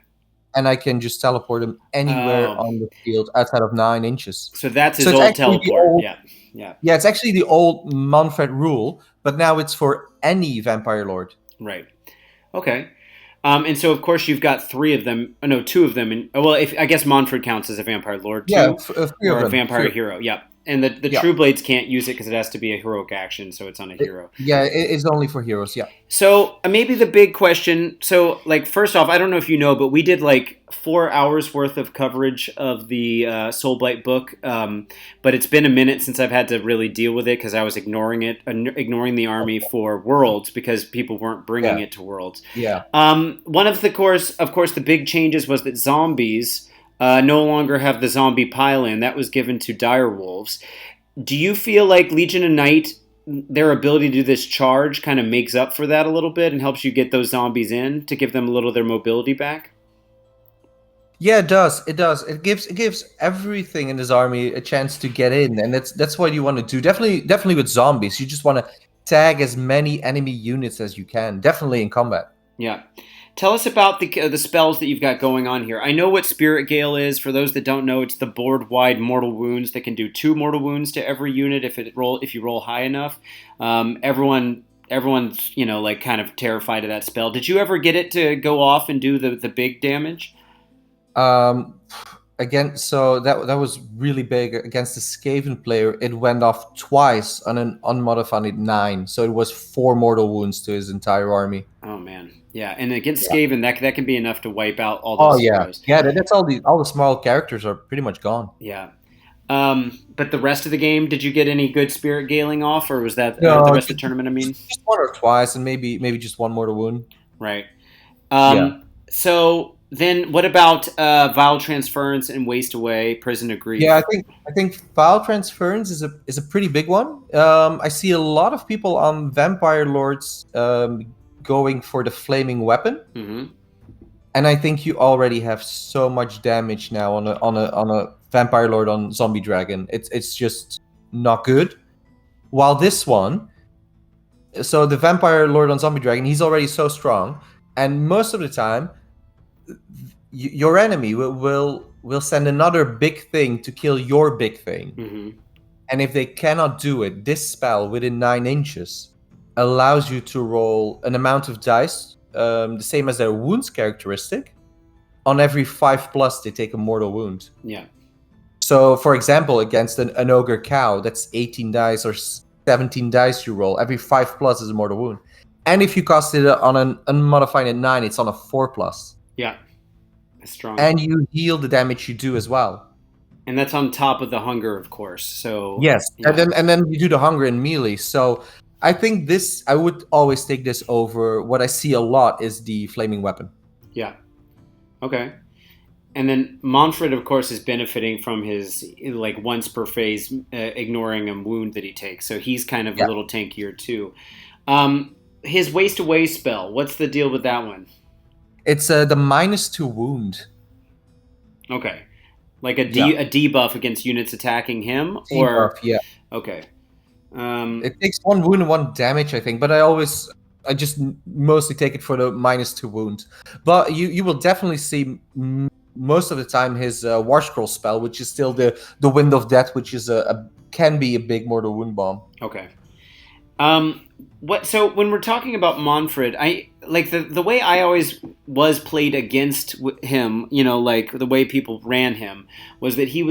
And I can just teleport him anywhere on the field outside of 9 inches. So that's his old teleport. Yeah. Yeah, it's actually the old Manfred rule, but now it's for any vampire lord. Right. Okay. And so, of course, you've got 3 of them. No, 2 of them. And well, if I guess Manfred counts as a vampire lord too, yeah, 3 or of a vampire hero. Yeah. And the True Blades can't use it because it has to be a heroic action, so it's on a hero. It's only for heroes. Yeah. So maybe the big question. So, like, first off, I don't know if you know, but we did like 4 hours worth of coverage of the Soulblight book. But it's been a minute since I've had to really deal with it because I was ignoring the army for Worlds because people weren't bringing it to Worlds. Yeah. One of the big changes was that zombies no longer have the zombie pile-in. That was given to direwolves. Do you feel like Legion of Night, their ability to do this charge kind of makes up for that a little bit and helps you get those zombies in to give them a little of their mobility back? Yeah, it does. It does. It gives everything in this army a chance to get in, and that's what you want to do. Definitely with zombies, you just want to tag as many enemy units as you can. Definitely in combat. Yeah. Tell us about the spells that you've got going on here. I know what Spirit Gale is. For those that don't know, it's the board-wide mortal wounds that can do 2 mortal wounds to every unit if you roll high enough. Everyone's like kind of terrified of that spell. Did you ever get it to go off and do the big damage? Again, so that was really big against the Skaven player. It went off twice on an unmodified 9, so it was 4 mortal wounds to his entire army. Oh man, yeah, and against Skaven, that can be enough to wipe out all those heroes. Yeah, that's all the small characters are pretty much gone. Yeah, but the rest of the game, did you get any good spirit galing off, or was that the rest of the tournament? I mean, just 1 or twice, and maybe just 1 mortal wound. Right. So. Then what about Vile Transference and Waste Away, Prison of Grief? Yeah, I think Vile Transference is a pretty big one. I see a lot of people on Vampire Lords going for the Flaming Weapon, and I think you already have so much damage now on a Vampire Lord on Zombie Dragon. It's just not good. While this one, so the Vampire Lord on Zombie Dragon, he's already so strong, and most of the time, your enemy will send another big thing to kill your big thing. And if they cannot do it, this spell within 9 inches allows you to roll an amount of dice, the same as their wounds characteristic. On every 5+ they take a mortal wound. Yeah. So for example, against an ogre cow, that's 18 dice or 17 dice you roll. Every 5+ is a mortal wound. And if you cast it on an unmodified 9, it's on a 4+. Yeah, that's strong. And you heal the damage you do as well. And that's on top of the hunger, of course. So yes, yeah. and then you do the hunger in melee. So I think I would always take this over. What I see a lot is the Flaming Weapon. Yeah. Okay. And then Manfred, of course, is benefiting from his like once per phase ignoring a wound that he takes. So he's kind of a little tankier too. His Waste Away spell. What's the deal with that one? It's the -2 wound. Okay, like a debuff against units attacking him, or yeah. Okay. It takes 1 wound and 1 damage, I think, but I just mostly take it for the -2 wound. But you will definitely see most of the time his War Scroll spell, which is still the Wind of Death, which is can be a big mortal wound bomb. Okay. So when we're talking about Monfred, I like the way I always was played against him. Like the way people ran him was that he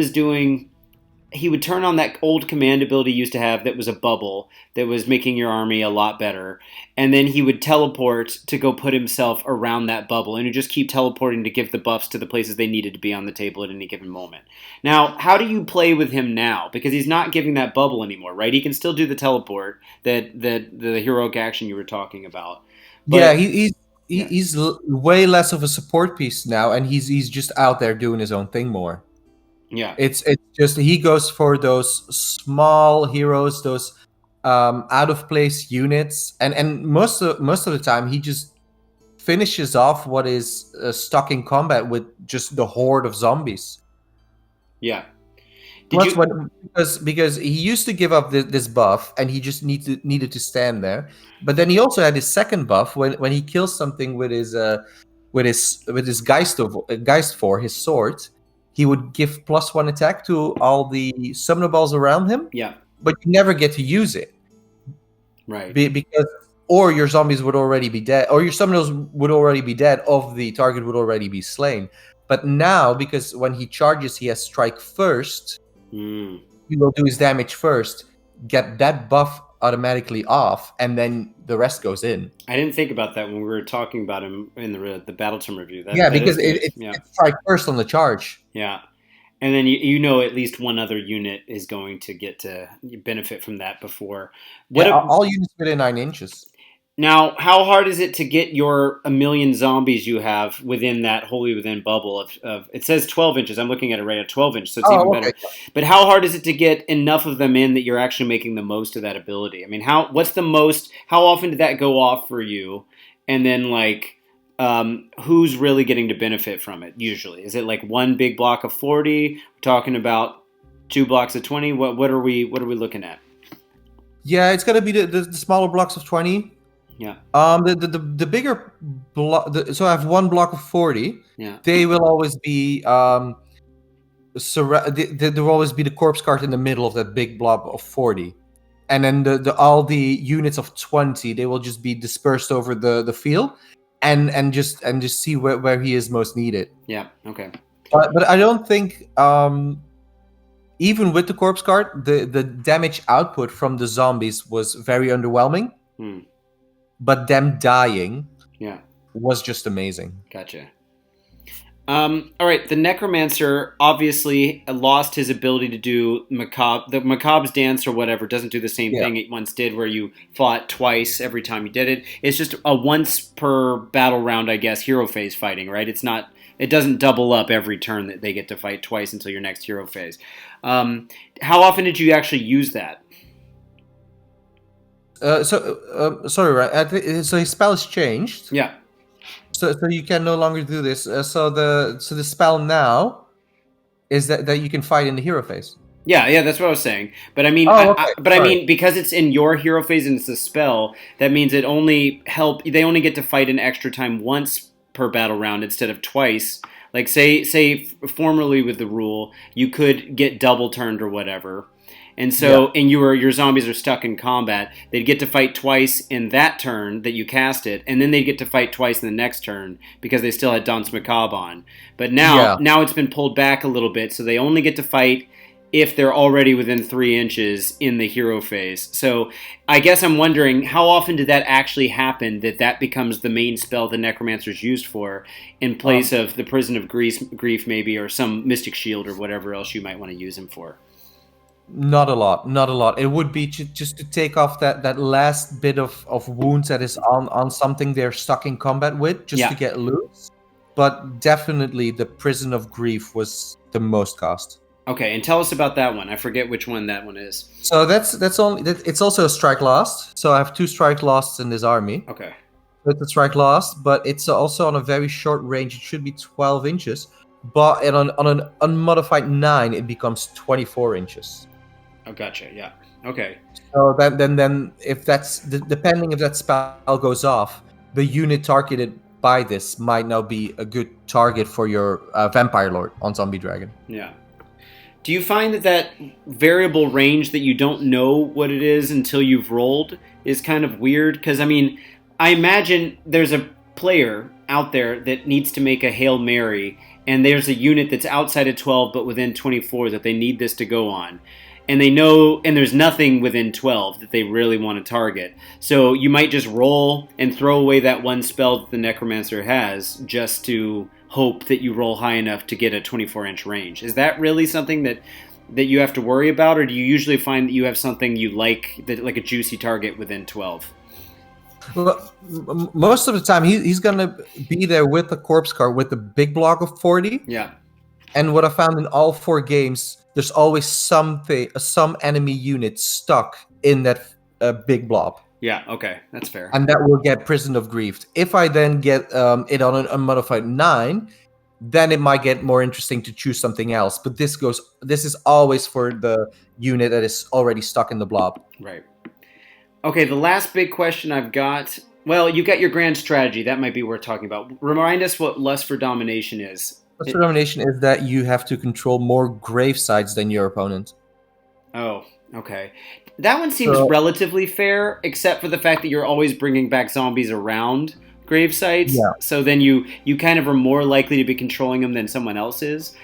would turn on that old command ability he used to have that was a bubble that was making your army a lot better. And then he would teleport to go put himself around that bubble and he'd just keep teleporting to give the buffs to the places they needed to be on the table at any given moment. Now, how do you play with him now? Because he's not giving that bubble anymore, right? He can still do the teleport, that the heroic action you were talking about. But, yeah, he's way less of a support piece now, and he's just out there doing his own thing more. Yeah. It's just he goes for those small heroes, those out of place units, and most of the time he just finishes off what is stuck in combat with just the horde of zombies. Yeah. Because he used to give up this buff and he just needed to stand there, but then he also had his second buff when he kills something with his Geist for his sword. He would give +1 attack to all the summoner balls around him. Yeah. But you never get to use it. Right. Because or your zombies would already be dead, or your summoners would already be dead, the target would already be slain. But now, because when he charges, he has strike first. He will do his damage first, get that buff automatically off, and then the rest goes in. I didn't think about that when we were talking about him in the Battle Tome review. Because it's strike first on the charge. Yeah. And then at least one other unit is going to get to benefit from that before. All units within 9 inches. Now, how hard is it to get your 1 million zombies you have within that Holy Within bubble of it says 12 inches. I'm looking at it right at 12 inches, so it's even better. But how hard is it to get enough of them in that you're actually making the most of that ability? I mean, how often did that go off for you? And then who's really getting to benefit from it usually? Is it like one big block of 40? We're talking about 2 blocks of 20? What are we looking at? Yeah, it's going to be the smaller blocks of 20. Yeah. The bigger block. So I have 1 block of 40. Yeah. They will always be there will always be the corpse card in the middle of that big blob of 40, and then all the units of 20, they will just be dispersed over the field, and just see where he is most needed. Yeah. Okay. But I don't think even with the corpse card, the damage output from the zombies was very underwhelming. But them dying was just amazing. Gotcha. All right, the Necromancer obviously lost his ability to do the Macabre's Dance or whatever. Doesn't do the same thing it once did, where you fought twice every time you did it. It's just a once per battle round, I guess, hero phase fighting, right? It doesn't double up every turn that they get to fight twice until your next hero phase. How often did you actually use that? Sorry, right? So his spell is changed. Yeah. So you can no longer do this. So the spell now is that you can fight in the hero phase. Yeah, that's what I was saying. But I mean, I mean, because it's in your hero phase and it's a spell, that means they only get to fight an extra time once per battle round instead of twice. Like say formerly with the rule, you could get double turned or whatever. And so, and your zombies are stuck in combat. They'd get to fight twice in that turn that you cast it, and then they'd get to fight twice in the next turn because they still had Danse Macabre on. But now it's been pulled back a little bit, so they only get to fight if they're already within 3 inches in the hero phase. So I guess I'm wondering, how often did that actually happen, that becomes the main spell the Necromancer's used for, in place of the Prison of Grief maybe, or some Mystic Shield or whatever else you might want to use him for? Not a lot. It would be just to take off that last bit of wounds that is on something they're stuck in combat with, just to get loose. But definitely the Prison of Grief was the most cost. Okay, and tell us about that one. I forget which one that one is. So it's also a strike lost. So I have 2 strike losts in this army. Okay. It's a strike lost, but it's also on a very short range. It should be 12 inches. But on an unmodified 9, it becomes 24 inches. Oh, gotcha. Yeah. Okay. So then if that's depending if that spell goes off, the unit targeted buy this might now be a good target for your Vampire Lord on Zombie Dragon. Yeah. Do you find that variable range that you don't know what it is until you've rolled is kind of weird? Because, I mean, I imagine there's a player out there that needs to make a Hail Mary, and there's a unit that's outside of 12 but within 24 that they need this to go on. And they know, and there's nothing within 12 that they really want to target. So you might just roll and throw away that one spell that the Necromancer has just to hope that you roll high enough to get a 24-inch range. Is that really something that you have to worry about, or do you usually find that you have something you like, that like a juicy target within 12? Well, most of the time he's gonna be there with the corpse card with the big block of 40. Yeah. And what I found in all 4 games, there's always some enemy unit stuck in that big blob. Yeah, okay, that's fair. And that will get Prison of Grief. If I then get it on an unmodified 9, then it might get more interesting to choose something else. But this is always for the unit that is already stuck in the blob. Right. Okay, the last big question I've got. Well, you got your grand strategy. That might be worth talking about. Remind us what Lust for Domination is. Lust for Domination is that you have to control more grave sites than your opponent. Oh, okay. That one seems relatively fair, except for the fact that you're always bringing back zombies around grave sites. Yeah. So then you kind of are more likely to be controlling them than someone else is.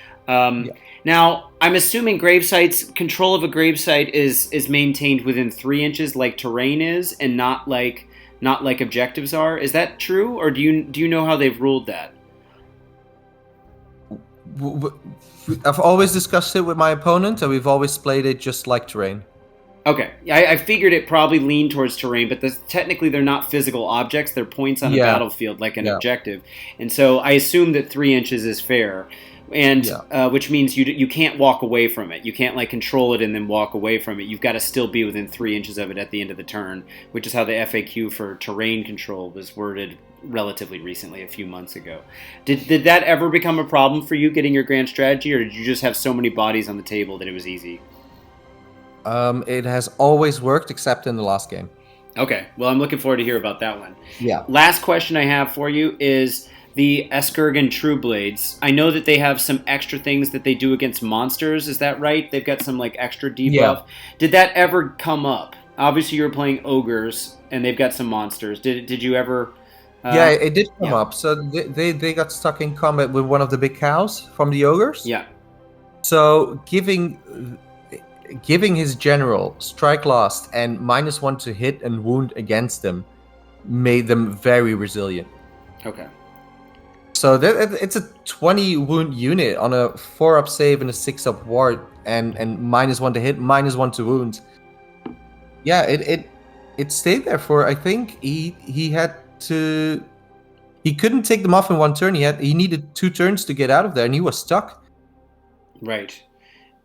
Now, I'm assuming grave sites, control of a grave site is maintained within 3 inches like terrain is, and not like objectives are. Is that true, or do you know how they've ruled that? I've always discussed it with my opponent, and we've always played it just like terrain. Okay, I figured it probably leaned towards terrain, but technically they're not physical objects. They're points on a battlefield, like an objective. And so I assume that 3 inches is fair, and which means you can't walk away from it. You can't like control it and then walk away from it. You've got to still be within 3 inches of it at the end of the turn, which is how the FAQ for terrain control was worded relatively recently, a few months ago. Did that ever become a problem for you getting your grand strategy, or did you just have so many bodies on the table that it was easy? It has always worked, except in the last game. Okay, well, I'm looking forward to hear about that one. Yeah. Last question I have for you is the Eskurgan True Blades. I know that they have some extra things that they do against monsters. Is that right? They've got some like extra debuff. Yeah. Did that ever come up? Obviously, you were playing ogres, and they've got some monsters. Did you ever? Yeah, it did come up. So they got stuck in combat with one of the big cows from the ogres. Yeah. So giving his general strike last and -1 to hit and wound against them made them very resilient. Okay. So it's a 20 wound unit on a 4-up save and a 6-up ward, and -1 to hit, -1 to wound. Yeah, it stayed there for, I think he had to. He couldn't take them off in one turn. He needed 2 turns to get out of there, and he was stuck. Right.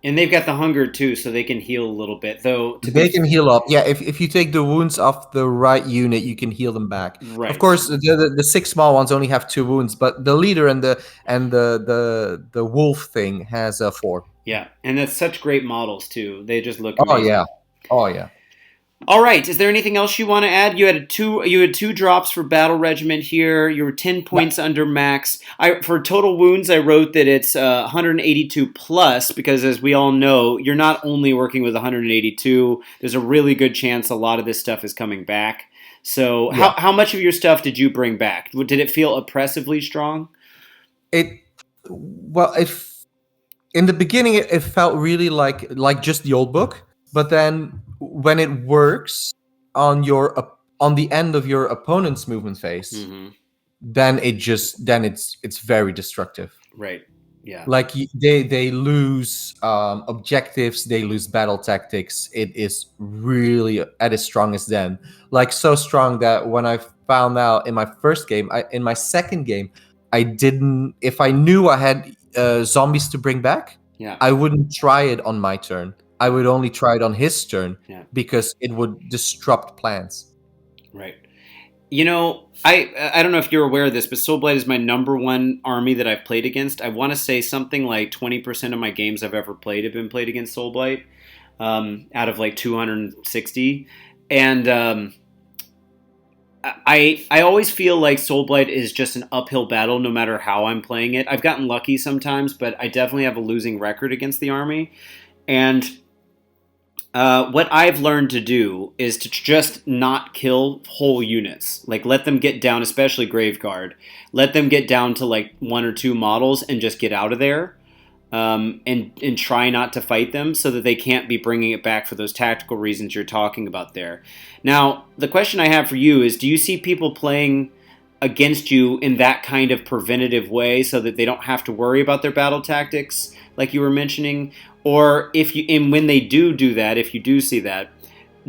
And they've got the hunger too, so they can heal a little bit. Though they can heal up. Yeah, if you take the wounds off the right unit, you can heal them back. Right. Of course, the 6 small ones only have 2 wounds, but the leader and the wolf thing has 4. Yeah, and that's such great models too. They just look amazing. Oh yeah. All right. Is there anything else you want to add? You had two drops for Battle Regiment here. You were 10 points under max. For total wounds, I wrote that it's 182 plus, because as we all know, you're not only working with 182. There's a really good chance a lot of this stuff is coming back. So how much of your stuff did you bring back? Did it feel oppressively strong? If in the beginning it felt really like just the old book, but then when it works on the end of your opponent's movement phase, then it's very destructive. Right. Yeah. Like they lose objectives, they lose battle tactics. It is really at its strongest then. Like so strong that when I found out in my first game, in my second game, I didn't. If I knew I had zombies to bring back, I wouldn't try it on my turn. I would only try it on his turn because it would disrupt plans. Right. You know, I don't know if you're aware of this, but Soulblight is my #1 army that I've played against. I want to say something like 20% of my games I've ever played have been played against Soulblight, out of like 260. And I always feel like Soulblight is just an uphill battle no matter how I'm playing it. I've gotten lucky sometimes, but I definitely have a losing record against the army. And what I've learned to do is to just not kill whole units. Like, let them get down, especially Graveguard. Let them get down to like 1 or 2 models and just get out of there. And try not to fight them so that they can't be bringing it back for those tactical reasons you're talking about there. Now, the question I have for you is, do you see people playing against you in that kind of preventative way so that they don't have to worry about their battle tactics like you were mentioning? Or if you, and when they do that, if you do see that,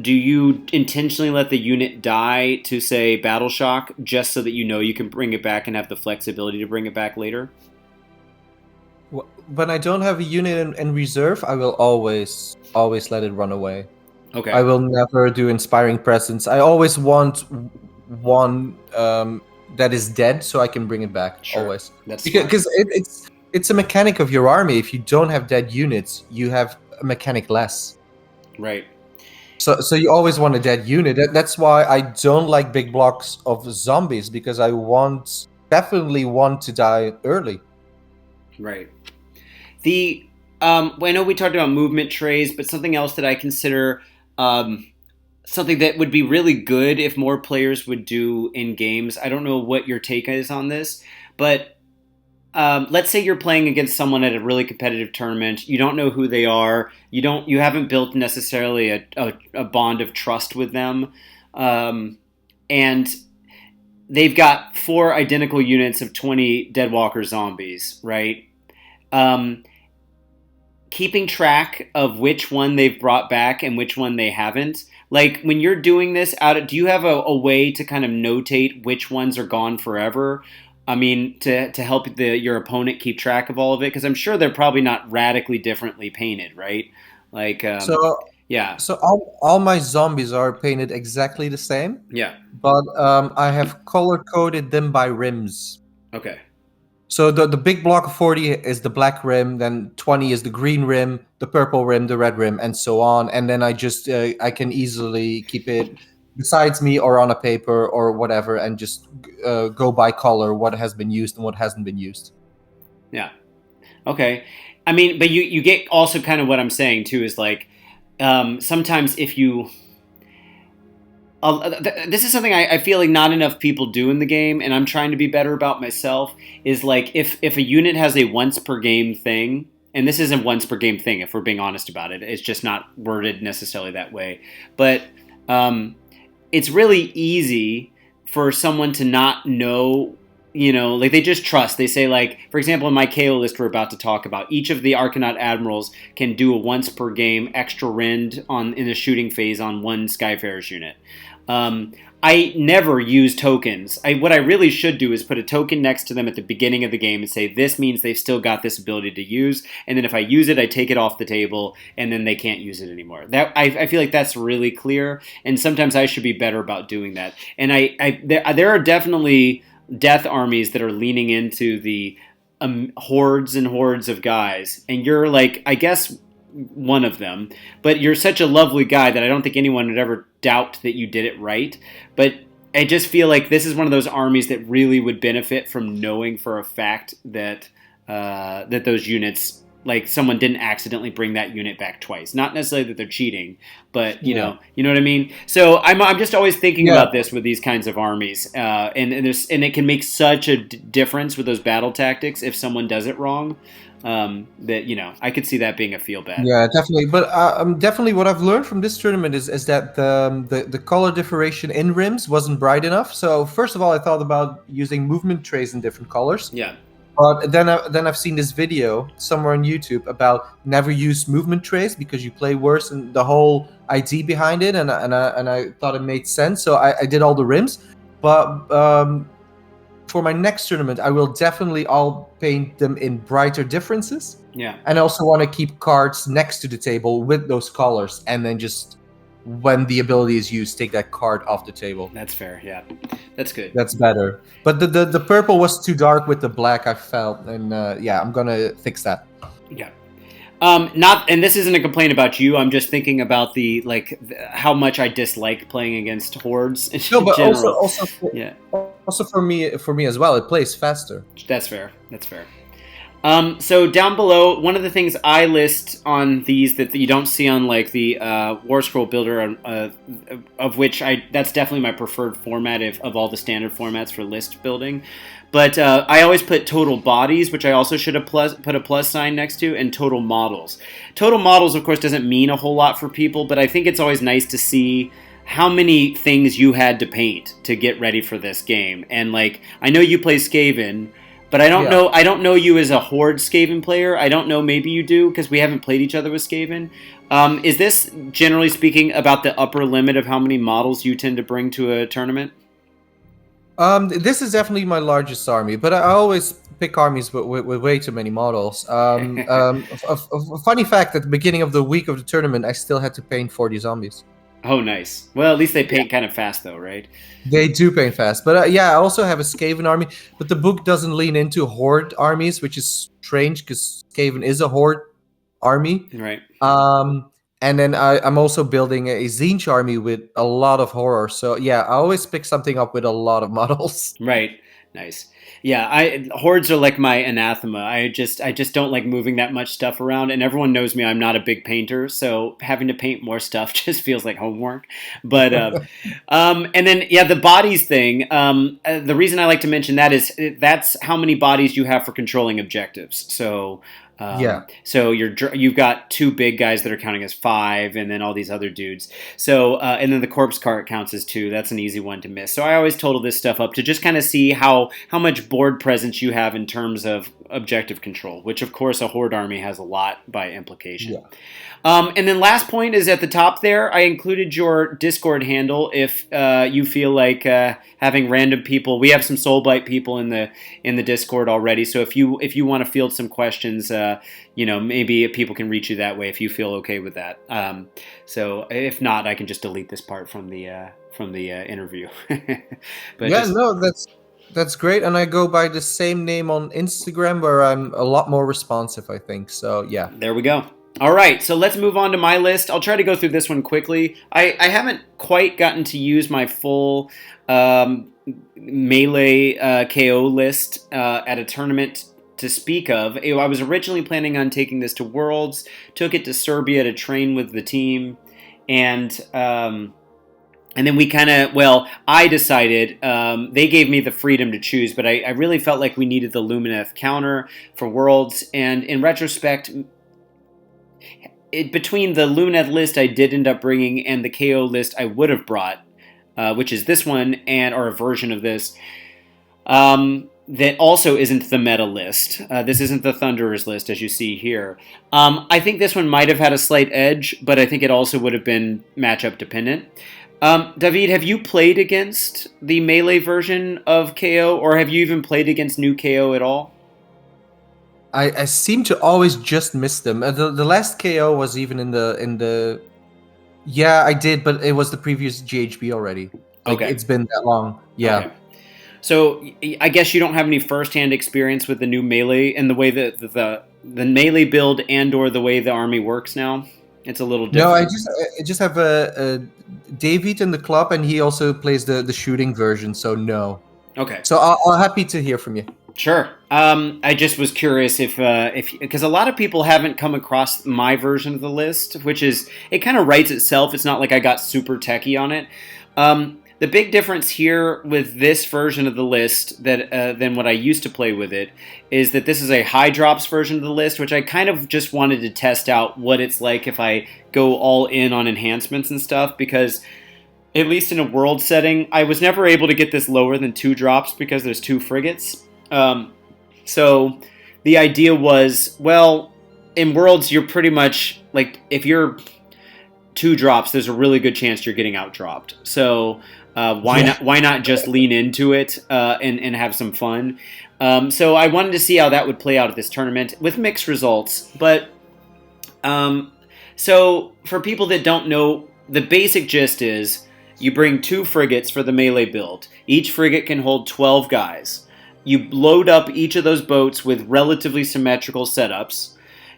do you intentionally let the unit die to, say, Battle Shock just so that you know you can bring it back and have the flexibility to bring it back later? When I don't have a unit in reserve, I will always let it run away. Okay. I will never do Inspiring Presence. I always want one that is dead so I can bring it back. Sure. Always. That's because it's a mechanic of your army. If you don't have dead units, you have a mechanic less. Right. So you always want a dead unit. That's why I don't like big blocks of zombies, because I definitely want to die early. Right. I know we talked about movement trays, but something else that I consider something that would be really good if more players would do in games. I don't know what your take is on this, but let's say you're playing against someone at a really competitive tournament. You don't know who they are. You haven't built necessarily a bond of trust with them, and they've got 4 identical units of 20 Deadwalker zombies, right? Keeping track of which one they've brought back and which one they haven't. Like, when you're doing this, do you have a way to kind of notate which ones are gone forever? I mean, to help your opponent keep track of all of it? Because I'm sure they're probably not radically differently painted, right? Like, yeah. So all my zombies are painted exactly the same. Yeah. But I have color coded them by rims. Okay. So the big block of 40 is the black rim, then 20 is the green rim, the purple rim, the red rim, and so on. And then I just I can easily keep it besides me or on a paper or whatever, and just go by color what has been used and what hasn't been used. Yeah. Okay. I mean, but you get also kind of what I'm saying too is like sometimes if you this is something I feel like not enough people do in the game, and I'm trying to be better about myself, is like if a unit has a once per game thing, and this isn't once per game thing if we're being honest about it, it's just not worded necessarily that way, but it's really easy for someone to not know, like they just trust. They say, like, for example, in my KO list we're about to talk about, each of the Arcanaut Admirals can do a once per game extra rend in the shooting phase on one Skyfarer's unit. I never use tokens. What I really should do is put a token next to them at the beginning of the game and say, this means they've still got this ability to use, and then if I use it, I take it off the table, and then they can't use it anymore. I feel like that's really clear, and sometimes I should be better about doing that. And there are definitely death armies that are leaning into the hordes and hordes of guys, and you're like, I guess, one of them, but you're such a lovely guy that I don't think anyone would ever doubt that you did it right. But I just feel like this is one of those armies that really would benefit from knowing for a fact that that those units, like, someone didn't accidentally bring that unit back twice. Not necessarily that they're cheating, but you know what I mean. So I'm just always thinking about this with these kinds of armies, and it can make such a difference with those battle tactics if someone does it wrong. That I could see that being a feel bad. Yeah, definitely. But definitely, what I've learned from this tournament is that the color differentiation in rims wasn't bright enough. So first of all, I thought about using movement trays in different colors. Yeah. But then I've seen this video somewhere on YouTube about never use movement trays because you play worse, and the whole idea behind it, and I thought it made sense. So I did all the rims, but. For my next tournament, I will definitely all paint them in brighter differences. Yeah. And I also want to keep cards next to the table with those colors, and then just when the ability is used, take that card off the table. That's fair. Yeah, that's good. That's better. But the purple was too dark with the black, I felt, and I'm gonna fix that. Yeah. Not, and this isn't a complaint about you. I'm just thinking about how much I dislike playing against hordes in No, but general. also Yeah, for me as well. It plays faster. that's fair. That's fair. So down below, one of the things I list on these that you don't see on like the War Scroll Builder, of which that's definitely my preferred format of all the standard formats for list building. But I always put total bodies, which I also should have put a plus sign next to, and total models. Total models, of course, doesn't mean a whole lot for people, but I think it's always nice to see how many things you had to paint to get ready for this game. And like, I know you play Skaven, but I don't know. I don't know you as a Horde Skaven player. I don't know. Maybe you do because we haven't played each other with Skaven. Is this generally speaking about the upper limit of how many models you tend to bring to a tournament? This is definitely my largest army, but I always pick armies with way too many models. A funny fact: at the beginning of the week of the tournament, I still had to paint 40 zombies. Oh, nice. Well, at least they paint kind of fast, though, right? They do paint fast, but yeah, I also have a Skaven army. But the book doesn't lean into horde armies, which is strange because Skaven is a horde army. Right. And then I'm also building a Zinch army with a lot of horror. So yeah, I always pick something up with a lot of models. Right. Nice. Yeah, hordes are like my anathema. I just don't like moving that much stuff around, and everyone knows me. I'm not a big painter, so having to paint more stuff just feels like homework. But and then yeah, the bodies thing. The reason I like to mention that is that's how many bodies you have for controlling objectives. So. So you've got two big guys that are counting as 5, and then all these other dudes. So and then the corpse cart counts as 2. That's an easy one to miss. So I always total this stuff up to just kind of see how much board presence you have in terms of objective control, which of course a horde army has a lot by implication. Yeah. And then last point is at the top there. I included your Discord handle if you feel like having random people. We have some Soulblight people in the Discord already. So if you want to field some questions, maybe people can reach you that way if you feel okay with that. So if not, I can just delete this part from the interview. But yeah, no, that's great, and I go by the same name on Instagram where I'm a lot more responsive, I think. So yeah, there we go. All right, so let's move on to my list. I'll try to go through this one quickly. I haven't quite gotten to use my full melee KO list at a tournament to speak of. I was originally planning on taking this to Worlds, took it to Serbia to train with the team, and then we kind of, I decided, they gave me the freedom to choose, but I really felt like we needed the Lumineth counter for Worlds, and in retrospect, between the Lumineth list I did end up bringing and the KO list I would have brought, which is this one, or a version of this, that also isn't the meta list. This isn't the Thunderers list, as you see here. I think this one might have had a slight edge, but I think it also would have been matchup dependent. David, have you played against the melee version of KO, or have you even played against new KO at all? I seem to always just miss them. The last KO was even in the. Yeah, I did, but it was the previous GHB already. Okay, it's been that long. Yeah. Okay. So I guess you don't have any first-hand experience with the new melee and the way that the melee build and/or the way the army works now. It's a little different. No, I just have a David in the club, and he also plays the shooting version. So no. Okay. So I'll happy to hear from you. Sure. I just was curious if because a lot of people haven't come across my version of the list, which is it kind of writes itself. It's not like I got super techie on it. The big difference here with this version of the list than what I used to play with it is that this is a high drops version of the list, which I kind of just wanted to test out what it's like if I go all in on enhancements and stuff, because at least in a world setting, I was never able to get this lower than 2 drops because there's 2 frigates. So the idea was, in Worlds, you're pretty much, like, if you're 2 drops, there's a really good chance you're getting out-dropped. So why not just lean into it and have some fun? So I wanted to see how that would play out at this tournament with mixed results. But so for people that don't know, the basic gist is you bring 2 frigates for the melee build. Each frigate can hold 12 guys. You load up each of those boats with relatively symmetrical setups.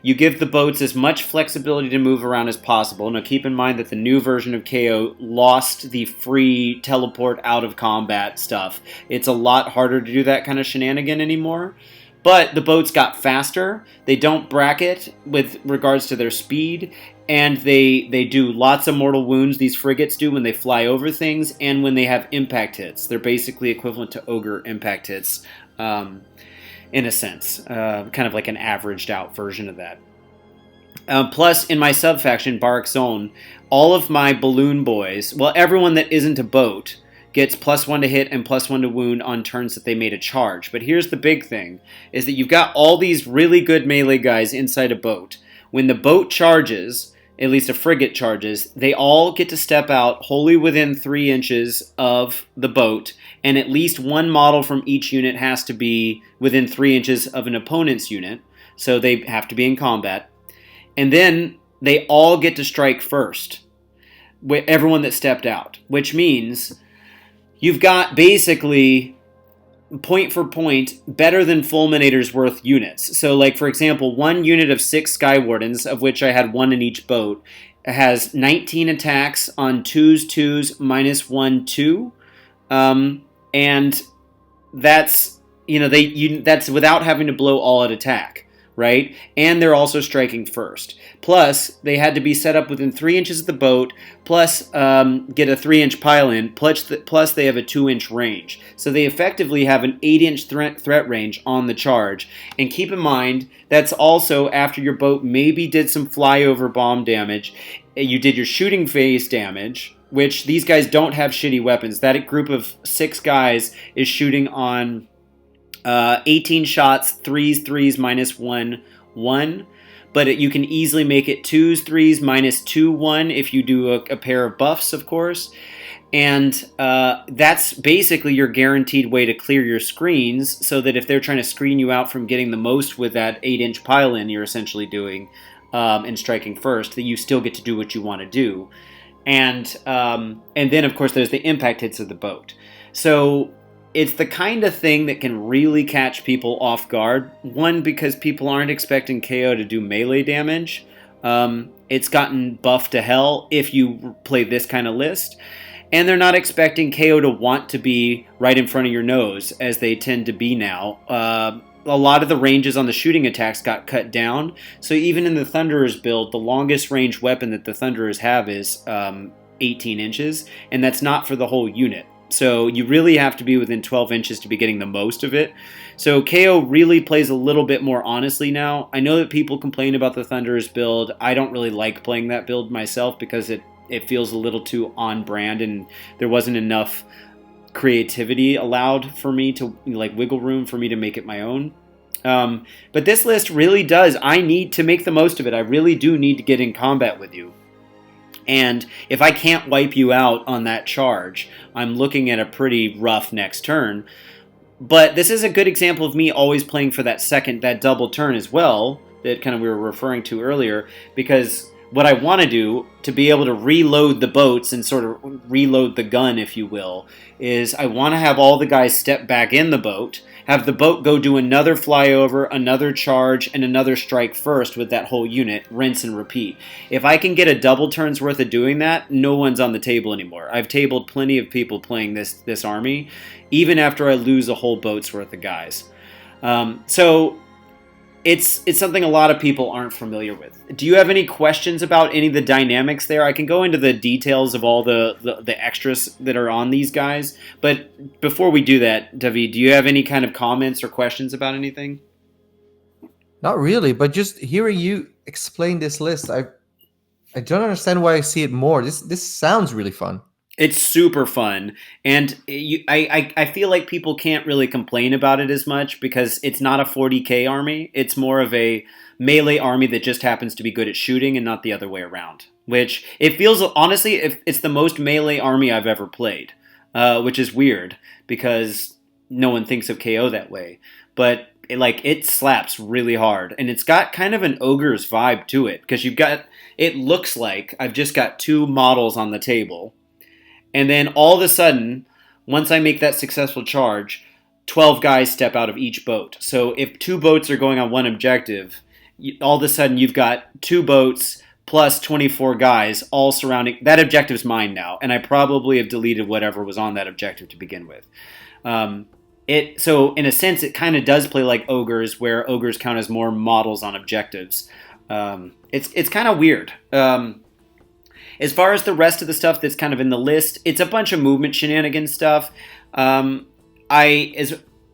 You give the boats as much flexibility to move around as possible. Now keep in mind that the new version of KO lost the free teleport out of combat stuff. It's a lot harder to do that kind of shenanigan anymore. But the boats got faster, they don't bracket with regards to their speed, and they do lots of mortal wounds, these frigates do, when they fly over things, and when they have impact hits. They're basically equivalent to ogre impact hits, in a sense. Kind of like an averaged out version of that. Plus, in my sub-faction, Barak Zone, all of my balloon boys, well, everyone that isn't a boat, gets +1 to hit and +1 to wound on turns that they made a charge. But here's the big thing, is that you've got all these really good melee guys inside a boat. When the boat charges, at least a frigate charges, they all get to step out wholly within 3 inches of the boat, and at least one model from each unit has to be within 3 inches of an opponent's unit, so they have to be in combat. And then they all get to strike first, everyone that stepped out, which means you've got basically, point for point, better than Fulminator's worth units. So, like, for example, one unit of 6 Sky Wardens, of which I had 1 in each boat, has 19 attacks on 2s, -1, 2. And that's, that's without having to blow all out attack, right? And they're also striking first. Plus, they had to be set up within 3 inches of the boat, plus get a 3-inch pile-in, plus they have a 2-inch range. So they effectively have an 8-inch threat range on the charge. And keep in mind, that's also after your boat maybe did some flyover bomb damage. You did your shooting phase damage, which these guys don't have shitty weapons. That group of 6 guys is shooting on 18 shots, 3s, -1, 1. But you can easily make it 2s, 3s, -2, 1 if you do a pair of buffs, of course. And that's basically your guaranteed way to clear your screens, so that if they're trying to screen you out from getting the most with that 8-inch pile-in you're essentially doing and striking first, that you still get to do what you want to do. And then, of course, there's the impact hits of the boat. So it's the kind of thing that can really catch people off guard. One, because people aren't expecting KO to do melee damage. It's gotten buffed to hell if you play this kind of list. And they're not expecting KO to want to be right in front of your nose, as they tend to be now. A lot of the ranges on the shooting attacks got cut down. So even in the Thunderers build, the longest range weapon that the Thunderers have is 18 inches. And that's not for the whole unit. So you really have to be within 12 inches to be getting the most of it. So KO really plays a little bit more honestly now. I know that people complain about the Thunderers build. I don't really like playing that build myself because it feels a little too on brand, and there wasn't enough creativity allowed for me to, like, wiggle room for me to make it my own. But this list really does. I need to make the most of it. I really do need to get in combat with you. And if I can't wipe you out on that charge, I'm looking at a pretty rough next turn. But this is a good example of me always playing for that double turn as well, that kind of we were referring to earlier, because what I want to do to be able to reload the boats and sort of reload the gun, if you will, is I want to have all the guys step back in the boat, have the boat go do another flyover, another charge, and another strike first with that whole unit, rinse and repeat. If I can get a double turn's worth of doing that, no one's on the table anymore. I've tabled plenty of people playing this army, even after I lose a whole boat's worth of guys. So it's something a lot of people aren't familiar with. Do you have any questions about any of the dynamics there? I can go into the details of all the extras that are on these guys, but before we do that, David, do you have any kind of comments or questions about anything? Not really, but just hearing you explain this list, I don't understand why I see it more. This sounds really fun. It's super fun, and I feel like people can't really complain about it as much because it's not a 40k army. It's more of a melee army that just happens to be good at shooting and not the other way around. Which it feels, honestly, it's the most melee army I've ever played, which is weird because no one thinks of KO that way. But it slaps really hard, and it's got kind of an ogre's vibe to it because it looks like I've just got 2 models on the table. And then all of a sudden, once I make that successful charge, 12 guys step out of each boat. So if 2 boats are going on one objective, all of a sudden you've got 2 boats plus 24 guys all surrounding. That objective's mine now, and I probably have deleted whatever was on that objective to begin with. So in a sense, it kind of does play like ogres, where ogres count as more models on objectives. It's kind of weird. As far as the rest of the stuff that's kind of in the list, it's a bunch of movement shenanigans stuff.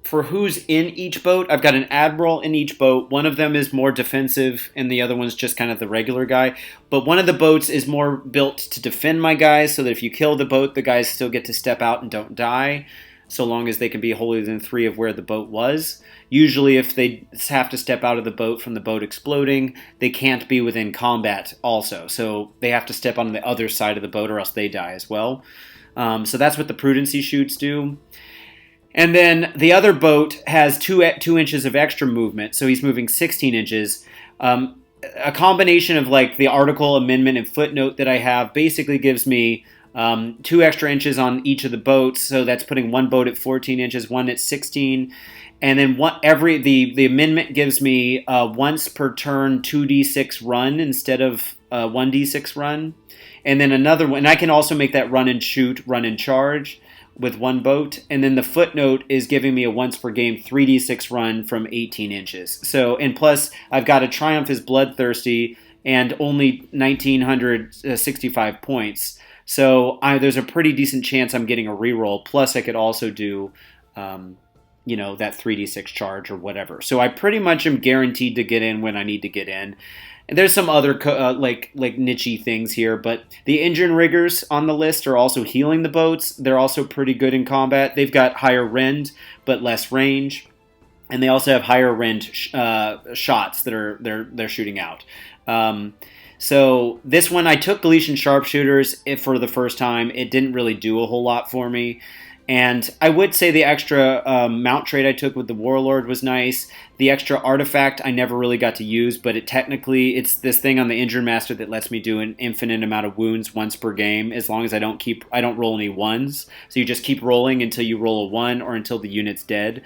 For who's in each boat, I've got an admiral in each boat. One of them is more defensive, and the other one's just kind of the regular guy. But one of the boats is more built to defend my guys, so that if you kill the boat, the guys still get to step out and don't die, so long as they can be wholly within 3 of where the boat was. Usually, if they have to step out of the boat from the boat exploding, they can't be within combat also. So they have to step on the other side of the boat, or else they die as well. So that's what the prudency shoots do. And then the other boat has 2 inches of extra movement, so he's moving 16 inches. A combination of like the article, amendment, and footnote that I have basically gives me 2 extra inches on each of the boats, so that's putting one boat at 14 inches, one at 16. And then the amendment gives me once per turn 2d6 run instead of 1d6 run. And then another one, and I can also make that run and shoot, run and charge with one boat. And then the footnote is giving me a once per game 3d6 run from 18 inches. So, and plus I've got a Triumph is Bloodthirsty and only 1965 points. So there's a pretty decent chance I'm getting a reroll. Plus I could also do, that 3d6 charge or whatever. So I pretty much am guaranteed to get in when I need to get in. And there's some other like niche-y things here, but the engine riggers on the list are also healing the boats. They're also pretty good in combat. They've got higher rend but less range, and they also have higher rend shots that they're shooting out. So this one, I took Galician sharpshooters for the first time. It didn't really do a whole lot for me. And I would say the extra mount trait I took with the Warlord was nice. The extra artifact I never really got to use, but it's this thing on the Injured Master that lets me do an infinite amount of wounds once per game, as long as I don't roll any 1s. So you just keep rolling until you roll a 1 or until the unit's dead.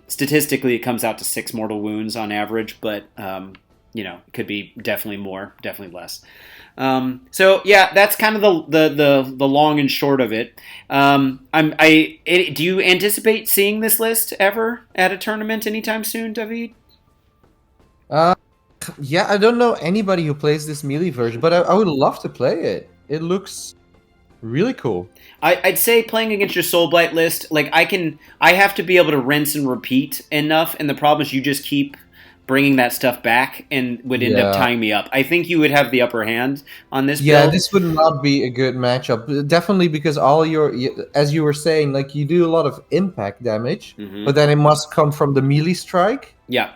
Statistically, it comes out to 6 mortal wounds on average, but it could be definitely more, definitely less. So yeah, that's kind of the long and short of it. Do you anticipate seeing this list ever at a tournament anytime soon, David? Yeah, I don't know anybody who plays this melee version, but I would love to play it. It looks really cool. I'd say playing against your Soulblight list, like I have to be able to rinse and repeat enough, and the problem is you just keep bringing that stuff back and would end up tying me up. I think you would have the upper hand on this build. Yeah, this would not be a good matchup. Definitely because as you were saying, like you do a lot of impact damage, but then it must come from the melee strike. Yeah.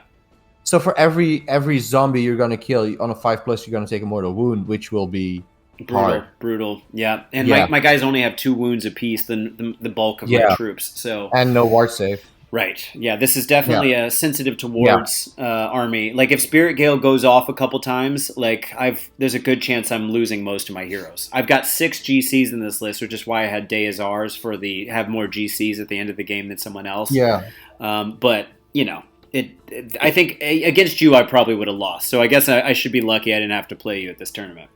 So for every zombie you're going to kill on a 5+, you're going to take a mortal wound, which will be brutal. Yeah. And my guys only have 2 wounds apiece, the bulk of my troops. So and no ward save. Right. Yeah, this is definitely a sensitive towards army. Like if Spirit Gale goes off a couple times, there's a good chance I'm losing most of my heroes. I've got 6 GCs in this list, which is why I had Deazars have more GCs at the end of the game than someone else. Yeah. But I think against you I probably would have lost. So I guess I should be lucky I didn't have to play you at this tournament.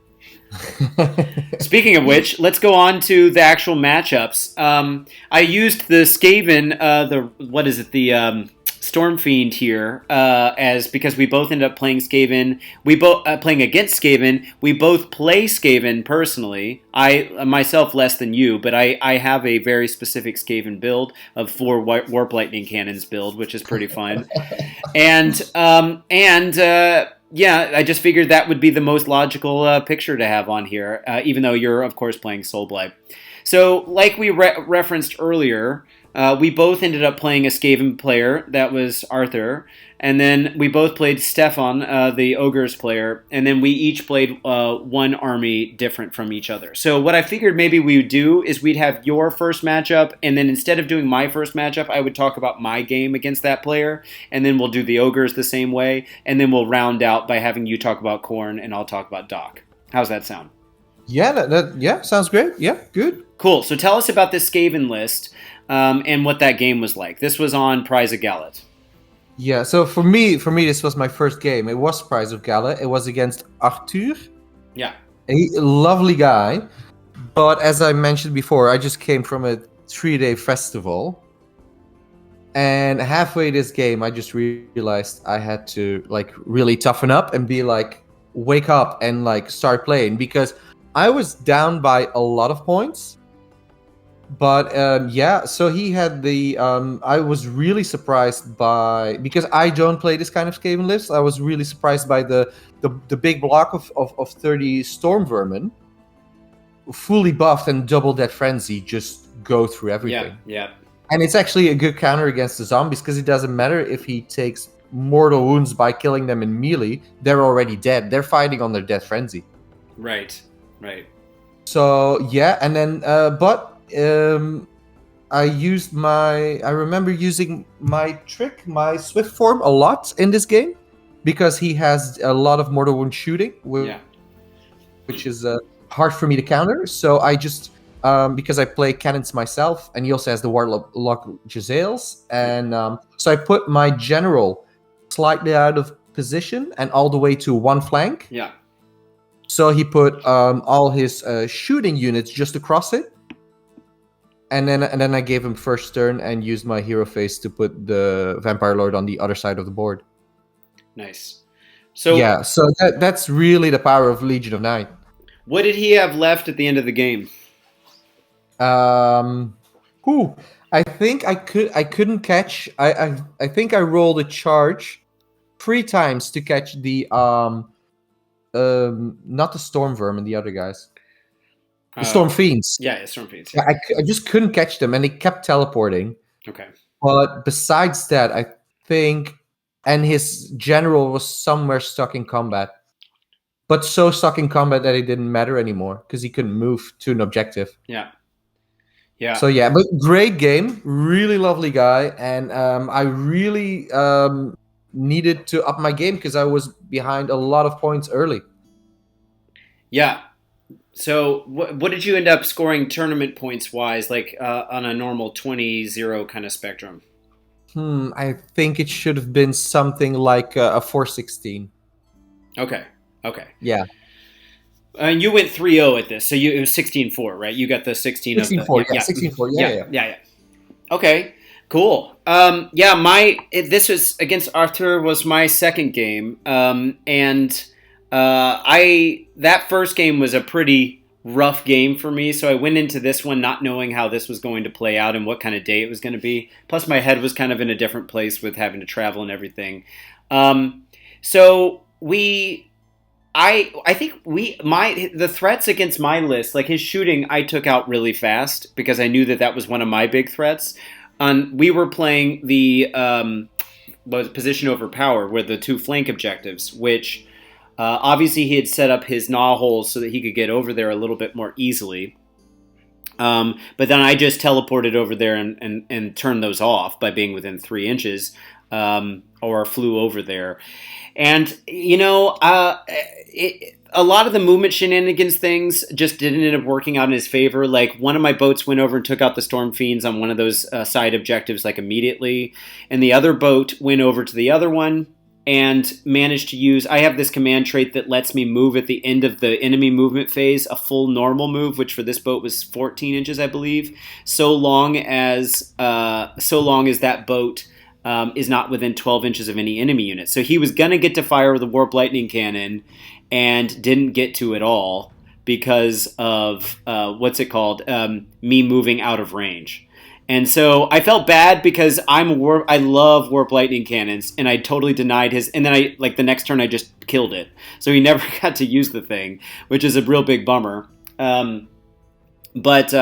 Speaking of which, let's go on to the actual matchups. I used the Skaven, the Stormfiend here, because we both ended up playing Skaven. We both playing against Skaven. We both play Skaven personally. I myself less than you, but I have a very specific Skaven build of 4 Warp Lightning Cannons build, which is pretty fun. Yeah, I just figured that would be the most logical picture to have on here, even though you're, of course, playing Soulblight. So, like we referenced earlier, we both ended up playing a Skaven player, that was Arthur, and then we both played Stefan, the Ogre's player, and then we each played one army different from each other. So what I figured maybe we would do is we'd have your first matchup, and then instead of doing my first matchup, I would talk about my game against that player, and then we'll do the Ogres the same way, and then we'll round out by having you talk about Khorne, and I'll talk about Doc. How's that sound? Yeah, sounds great. Yeah, good. Cool. So tell us about this Skaven list and what that game was like. This was on Prize of Gallet. Yeah, so for me, this was my first game. It was Prize of Gala. It was against Arthur, Yeah. a lovely guy. But as I mentioned before, I just came from a 3-day festival, and halfway this game, I just realized I had to like really toughen up and be like, wake up and like start playing because I was down by a lot of points. But yeah, so he had the. I was really surprised by because I don't play this kind of Skaven list. I was really surprised by the big block of 30 Storm Vermin, fully buffed and double that frenzy, just go through everything. Yeah. And it's actually a good counter against the zombies because it doesn't matter if he takes mortal wounds by killing them in melee. They're already dead. They're fighting on their death frenzy. Right. So yeah, and then I remember using my swift form a lot in this game because he has a lot of mortal wound shooting, which is hard for me to counter. So I just because I play cannons myself, and he also has the warlock Giselles, and so I put my general slightly out of position and all the way to one flank. Yeah. So he put all his shooting units just across it, and then I gave him first turn and used my hero face to put the Vampire Lord on the other side of the board. Nice. So yeah, so that's really the power of Legion of Night. What did he have left at the end of the game? I think I couldn't catch. I think I rolled a charge 3 times to catch the not the Storm Vermin, the other guys. The Storm Fiends. Yeah, Storm Fiends. Yeah. I just couldn't catch them, and they kept teleporting. Okay. But besides that, I think, and his general was somewhere stuck in combat. But so stuck in combat that it didn't matter anymore because he couldn't move to an objective. Yeah. So yeah, but great game, really lovely guy, and I really needed to up my game because I was behind a lot of points early. Yeah. So what did you end up scoring tournament points wise, like on a normal 20-0 kind of spectrum? I think it should have been something like a 416. Okay. Yeah. And you went 3-0 at this, so it was 16-4, right? You got the 16 of the... 16-4, yeah. 16-4, yeah. Okay, cool. This was against Arthur was my second game, and that first game was a pretty rough game for me, so I went into this one not knowing how this was going to play out and what kind of day it was going to be. Plus, my head was kind of in a different place with having to travel and everything. I think the threats against my list, like his shooting, I took out really fast because I knew that was one of my big threats. We were playing the position over power, where the 2 flank objectives, which obviously he had set up his gnaw holes so that he could get over there a little bit more easily. But then I just teleported over there and turned those off by being within 3 inches, or flew over there. And, a lot of the movement shenanigans things just didn't end up working out in his favor. Like, one of my boats went over and took out the Storm Fiends on one of those side objectives, like, immediately. And the other boat went over to the other one and managed to use... I have this command trait that lets me move at the end of the enemy movement phase, a full normal move, which for this boat was 14 inches, I believe, so long as that boat... is not within 12 inches of any enemy unit. So he was going to get to fire with a Warp Lightning Cannon and didn't get to at all because of, me moving out of range. And so I felt bad because I love Warp Lightning Cannons, and I totally denied his... And then the next turn I just killed it. So he never got to use the thing, which is a real big bummer. But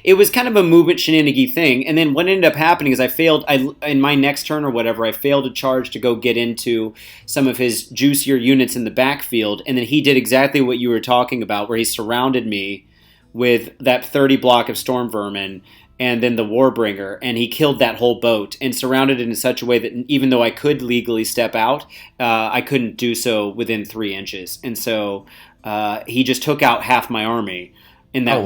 it was kind of a movement shenanigan thing. And then what ended up happening is in my next turn or whatever, I failed a charge to go get into some of his juicier units in the backfield. And then he did exactly what you were talking about, where he surrounded me with that 30 block of Storm Vermin and then the Warbringer. And he killed that whole boat and surrounded it in such a way that even though I could legally step out, I couldn't do so within 3 inches. And so he just took out half my army in that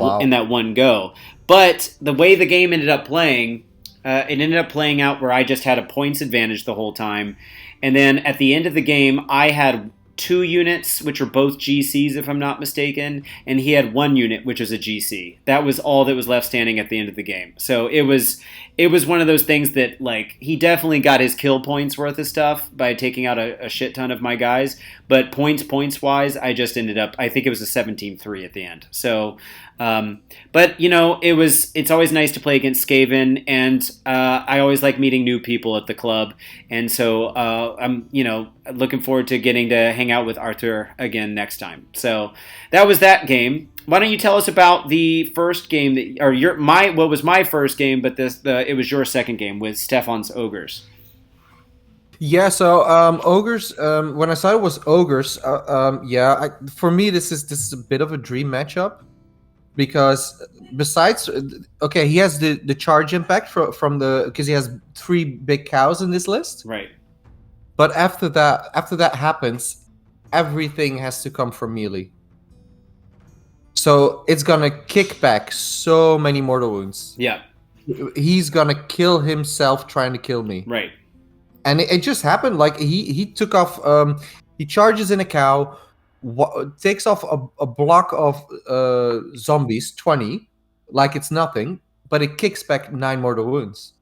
one go. But the way the game ended up playing, It ended up playing out where I just had a points advantage the whole time, and then at the end of the game, I had 2 units, which were both GCs, if I'm not mistaken, and he had 1 unit, which was a GC. That was all that was left standing at the end of the game. So it was one of those things that, like, he definitely got his kill points worth of stuff by taking out a shit ton of my guys. But points wise, I just ended up, I think it was a 17-3 at the end. So, but it's always nice to play against Skaven, and I always like meeting new people at the club, and so I'm looking forward to getting to hang out with Arthur again next time. So that was that game. Why don't you tell us about the first game what was my first game, but it was your second game with Stefan's Ogres. Yeah, so ogres. When I saw it was ogres, for me this is a bit of a dream matchup because besides, okay, he has the charge impact from the because he has 3 big cows in this list. Right. But after that happens, everything has to come from melee. So it's gonna kick back so many mortal wounds. Yeah. He's gonna kill himself trying to kill me. Right. And it just happened. Like he took off. He charges in a cow, takes off a block of zombies, 20, like it's nothing, but it kicks back 9 mortal wounds.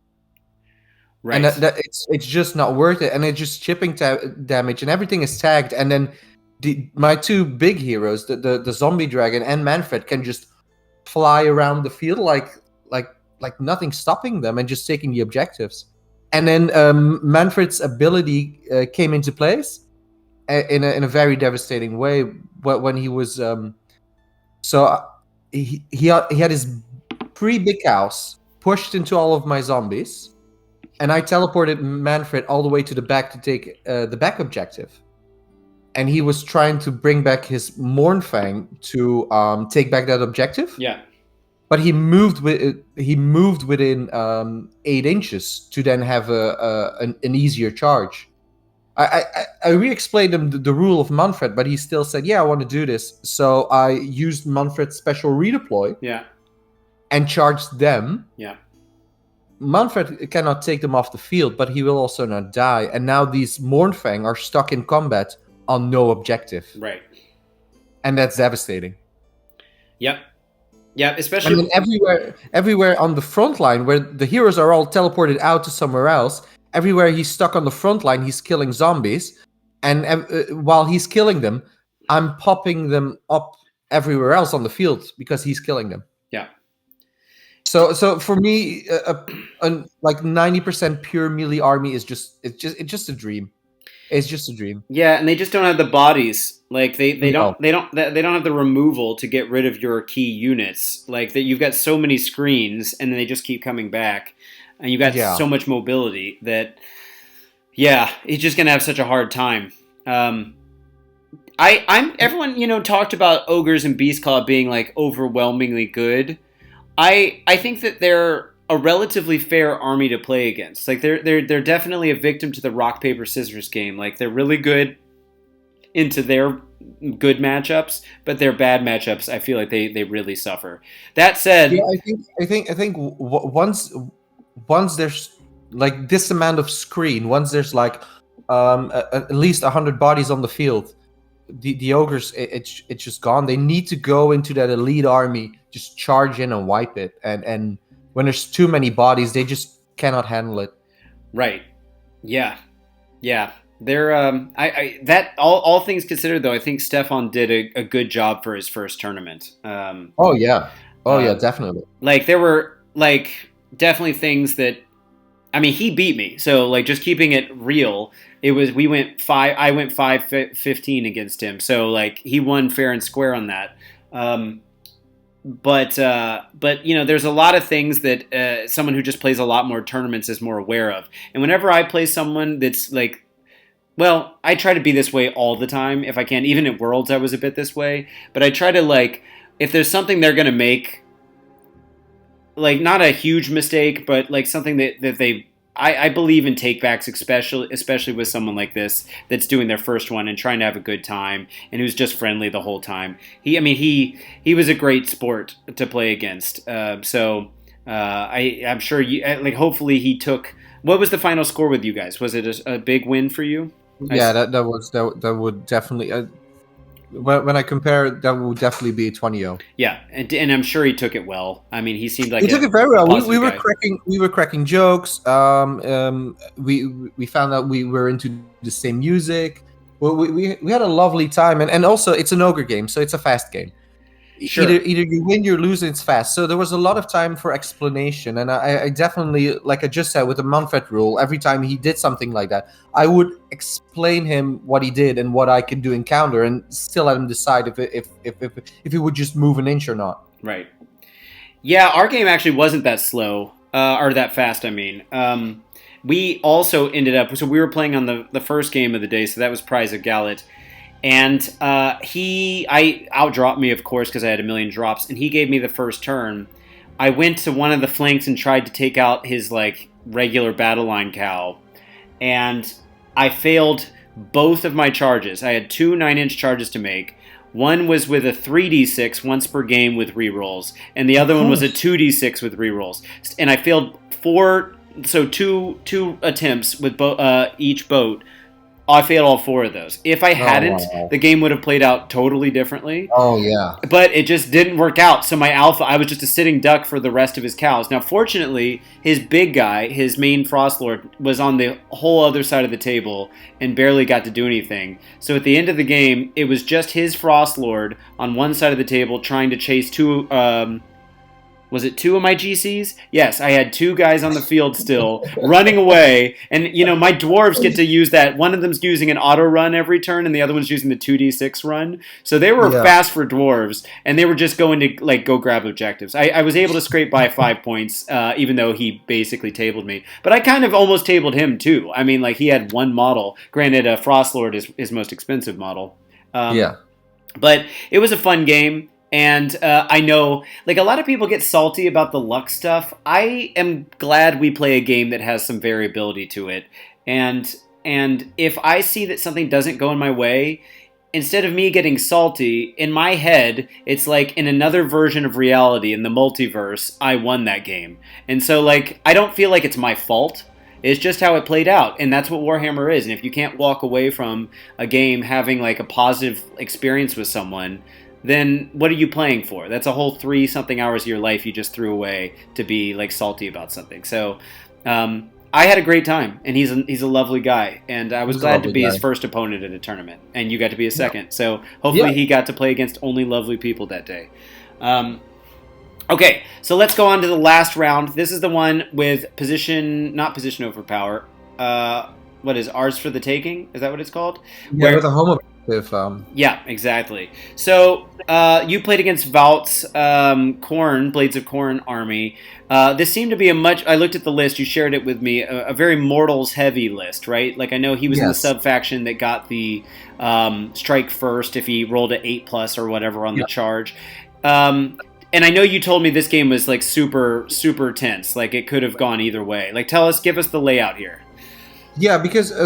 Right. And it's just not worth it. And it's just chipping damage, and everything is tagged. And then my 2 big heroes, the zombie dragon and Manfred, can just fly around the field like nothing stopping them and just taking the objectives. And then Manfred's ability came into place in a very devastating way when he was. He had his 3 big cows pushed into all of my zombies, and I teleported Manfred all the way to the back to take the back objective. And he was trying to bring back his Mournfang to take back that objective. Yeah. But he moved within 8 inches to then have an easier charge. I re-explained him the rule of Manfred, but he still said, "Yeah, I want to do this." So I used Manfred's special redeploy. Yeah. And charged them. Yeah. Manfred cannot take them off the field, but he will also not die. And now these Mournfang are stuck in combat on no objective. Right. And that's devastating. Yep. Yeah, especially. And then everywhere on the front line, where the heroes are all teleported out to somewhere else, everywhere he's stuck on the front line, he's killing zombies. And while he's killing them, I'm popping them up everywhere else on the field because he's killing them. Yeah. So for me, like 90% pure melee army is just a dream. It's just a dream. Yeah, and they just don't have the bodies. Like they don't have the removal to get rid of your key units. Like that, you've got so many screens, and then they just keep coming back, and you've got so much mobility that, yeah, he's just gonna have such a hard time. Everyone talked about ogres and beast claw being like overwhelmingly good. I think that they're a relatively fair army to play against. Like they're definitely a victim to the rock paper scissors game. Like they're really good into their good matchups, but their bad matchups, I feel like they really suffer. That said, yeah, I think once there's like this amount of screen, once there's like at least 100 bodies on the field, the ogres it's just gone. They need to go into that elite army, just charge in and wipe it, and when there's too many bodies, they just cannot handle it. Right. Yeah. They're that all things considered, though, I think Stefan did a good job for his first tournament. Definitely. Like there were like definitely things that, I mean, he beat me. So like just keeping it real, I went 5-15 against him. So like he won fair and square on that. But there's a lot of things that someone who just plays a lot more tournaments is more aware of. And whenever I play someone that's like, well, I try to be this way all the time if I can. Even at Worlds, I was a bit this way. But I try to, like, if there's something they're going to make, like, not a huge mistake, but like something that they... I believe in takebacks, especially with someone like this that's doing their first one and trying to have a good time and who's just friendly the whole time. He was a great sport to play against. So I'm sure you like. Hopefully, he took. What was the final score with you guys? Was it a big win for you? Yeah, that would definitely. When I compare, that would definitely be 20-0. Yeah, and I'm sure he took it well. I mean, he seemed like We took a it very well. We positive were guy. cracking jokes. We found out we were into the same music. Well, we had a lovely time, and also it's an ogre game, so it's a fast game. Sure. Either you win, you lose, and it's fast. So there was a lot of time for explanation, and I definitely, like I just said, with the Manfred rule, every time he did something like that, I would explain him what he did and what I could do in counter, and still let him decide if he would just move an inch or not. Right. Yeah, our game actually wasn't that slow, or that fast. I mean, we also ended up. So we were playing on the first game of the day, so that was Prize of Gallet, and I outdropped me, of course, because I had a million drops, and he gave me the first turn. I went to one of the flanks and tried to take out his like regular battle line cow, and I failed both of my charges. I had two 9-inch charges to make. One was with a 3d6 once per game with rerolls, and the other one was a 2d6 with rerolls. And I failed four, so two attempts with each boat. I failed all four of those. If I hadn't, wow. the game would have played out totally differently. Oh yeah. But it just didn't work out. So my alpha, I was just a sitting duck for the rest of his cows. Now, fortunately, his big guy, his main Frostlord, was on the whole other side of the table and barely got to do anything. So at the end of the game, it was just his Frostlord on one side of the table trying to chase two. Was it two of my GCs? Yes, I had two guys on the field still running away, and my dwarves get to use that. One of them's using an auto run every turn, and the other one's using the 2d6 run. So they were fast for dwarves, and they were just going to go grab objectives. I was able to scrape by 5 points, even though he basically tabled me. But I kind of almost tabled him too. I mean, like he had one model. Granted, Frostlord is his most expensive model. Yeah. But it was a fun game. And I know, like, a lot of people get salty about the luck stuff. I am glad we play a game that has some variability to it. And if I see that something doesn't go in my way, instead of me getting salty, in my head, it's like in another version of reality, in the multiverse, I won that game. And so, like, I don't feel like it's my fault. It's just how it played out, and that's what Warhammer is. And if you can't walk away from a game having, like, a positive experience with someone, then what are you playing for? That's a whole 3-something hours of your life you just threw away to be like salty about something. So I had a great time, and he's a lovely guy, and I was glad to be his first opponent at a tournament, and you got to be a second. So hopefully he got to play against only lovely people that day. Okay, so let's go on to the last round. This is the one with not position over power. What is ours for the taking? Is that what it's called? Yeah, with a home objective. Yeah, exactly. So you played against Vault's Blades of Khorne army. This seemed to be I looked at the list, you shared it with me, a very mortals heavy list, right? Like I know he was in the sub-faction that got the strike first if he rolled an 8+ or whatever on the charge. And I know you told me this game was like super, super tense. Like it could have gone either way. Like give us the layout here. Yeah, because we've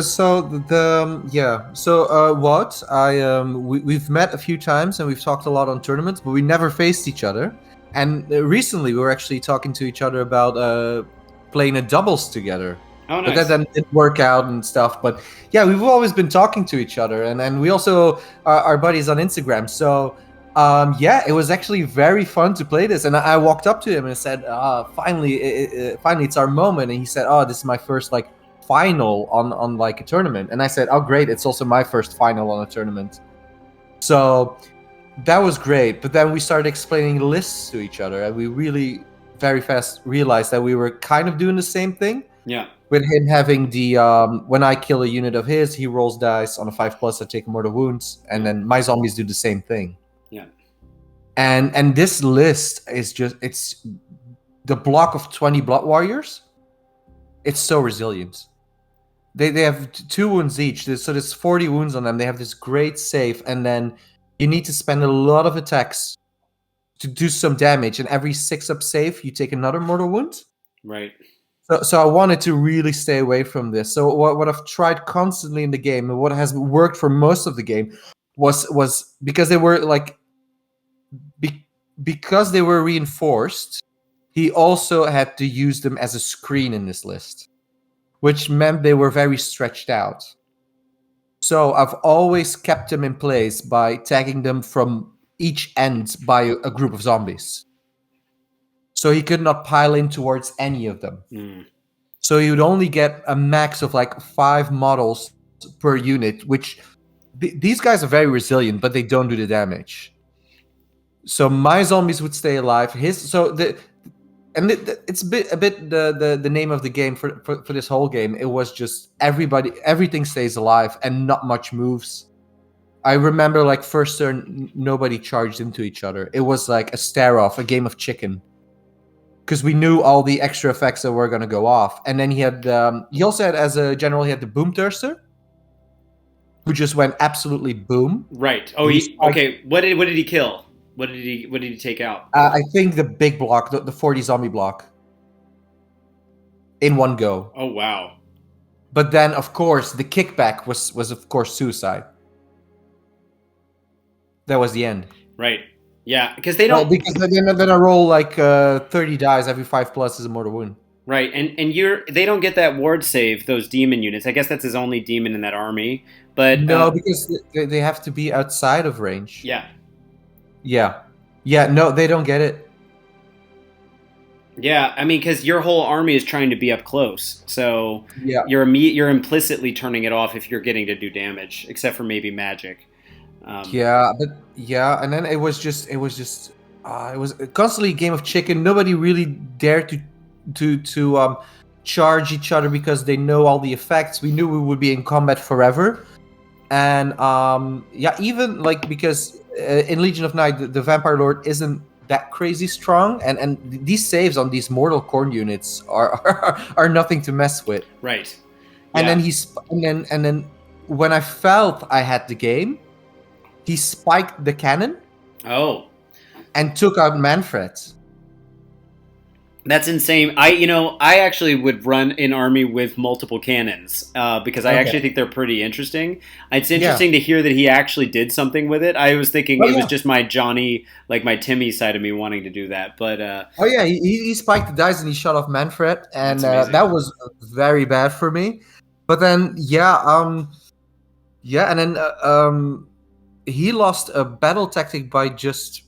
met a few times and we've talked a lot on tournaments, but we never faced each other. And recently we were actually talking to each other about playing a doubles together. Oh, nice. But that then didn't work out and stuff. But yeah, we've always been talking to each other, and we also are buddies on Instagram. So it was actually very fun to play this. And I walked up to him and said, "Finally, it's our moment." And he said, "Oh, this is my first final on like a tournament." And I said, "Oh great, it's also my first final on a tournament." So that was great. But then we started explaining lists to each other, and we really very fast realized that we were kind of doing the same thing. Yeah. With him having the when I kill a unit of his, he rolls dice on a 5+, I take mortal wounds, and then my zombies do the same thing. Yeah. And this list is it's the block of 20 blood warriors. It's so resilient. They have 2 wounds each, so there's 40 wounds on them. They have this great save, and then you need to spend a lot of attacks to do some damage. And every 6-up save, you take another mortal wound. Right. So I wanted to really stay away from this. So what I've tried constantly in the game, and what has worked for most of the game, was because they were because they were reinforced. he also had to use them as a screen in this list, which meant they were very stretched out. So I've always kept them in place by tagging them from each end by a group of zombies. So he could not pile in towards any of them. So he would only get a max of like 5 models per unit, which these guys are very resilient, but they don't do the damage. So my zombies would stay alive. It's a bit the name of the game for this whole game. It was just everything stays alive and not much moves. I remember like first turn, nobody charged into each other. It was like a stare off, a game of chicken. Because we knew all the extra effects that were going to go off. And then he also had, as a general, he had the Boom Thirster, who just went absolutely boom. Right. Oh, okay. What did he kill? What did he take out? I think the big block, the 40 zombie block, in one go. Oh wow! But then, of course, the kickback was of course suicide. That was the end. Right. Yeah, because they don't. Because then I roll like 30 dice every 5+ is a mortal wound. Right, and they don't get that ward save, those demon units. I guess that's his only demon in that army. But no, because they have to be outside of range. Yeah. Yeah. No, they don't get it. Yeah, I mean, because your whole army is trying to be up close, so yeah, you're implicitly turning it off if you're getting to do damage, except for maybe magic. And then it was constantly a game of chicken. Nobody really dared to charge each other because they know all the effects. We knew we would be in combat forever, and even like because in Legion of Night the Vampire Lord isn't that crazy strong, and these saves on these mortal corn units are nothing to mess with. Right. And then when I felt I had the game, he spiked the cannon. Oh. And took out Manfred. That's insane. I actually would run an army with multiple cannons because I actually think they're pretty interesting. It's interesting to hear that he actually did something with it. I was thinking it was just my Johnny, like my Timmy side of me wanting to do that. But he spiked the dice and he shot off Manfred, and that was very bad for me. But then and then he lost a battle tactic by just.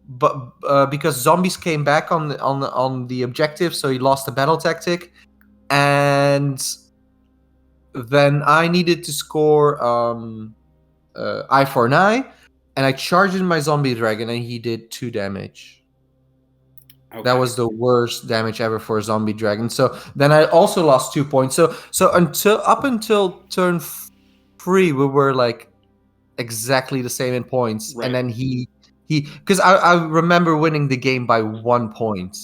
But because zombies came back on the objective, so he lost the battle tactic, and then I needed to score eye for an eye, and I charged in my zombie dragon, and he did 2 damage. Okay. That was the worst damage ever for a zombie dragon. So then I also lost 2 points. So until turn 3, we were like exactly the same in points, and then because I remember winning the game by 1 point.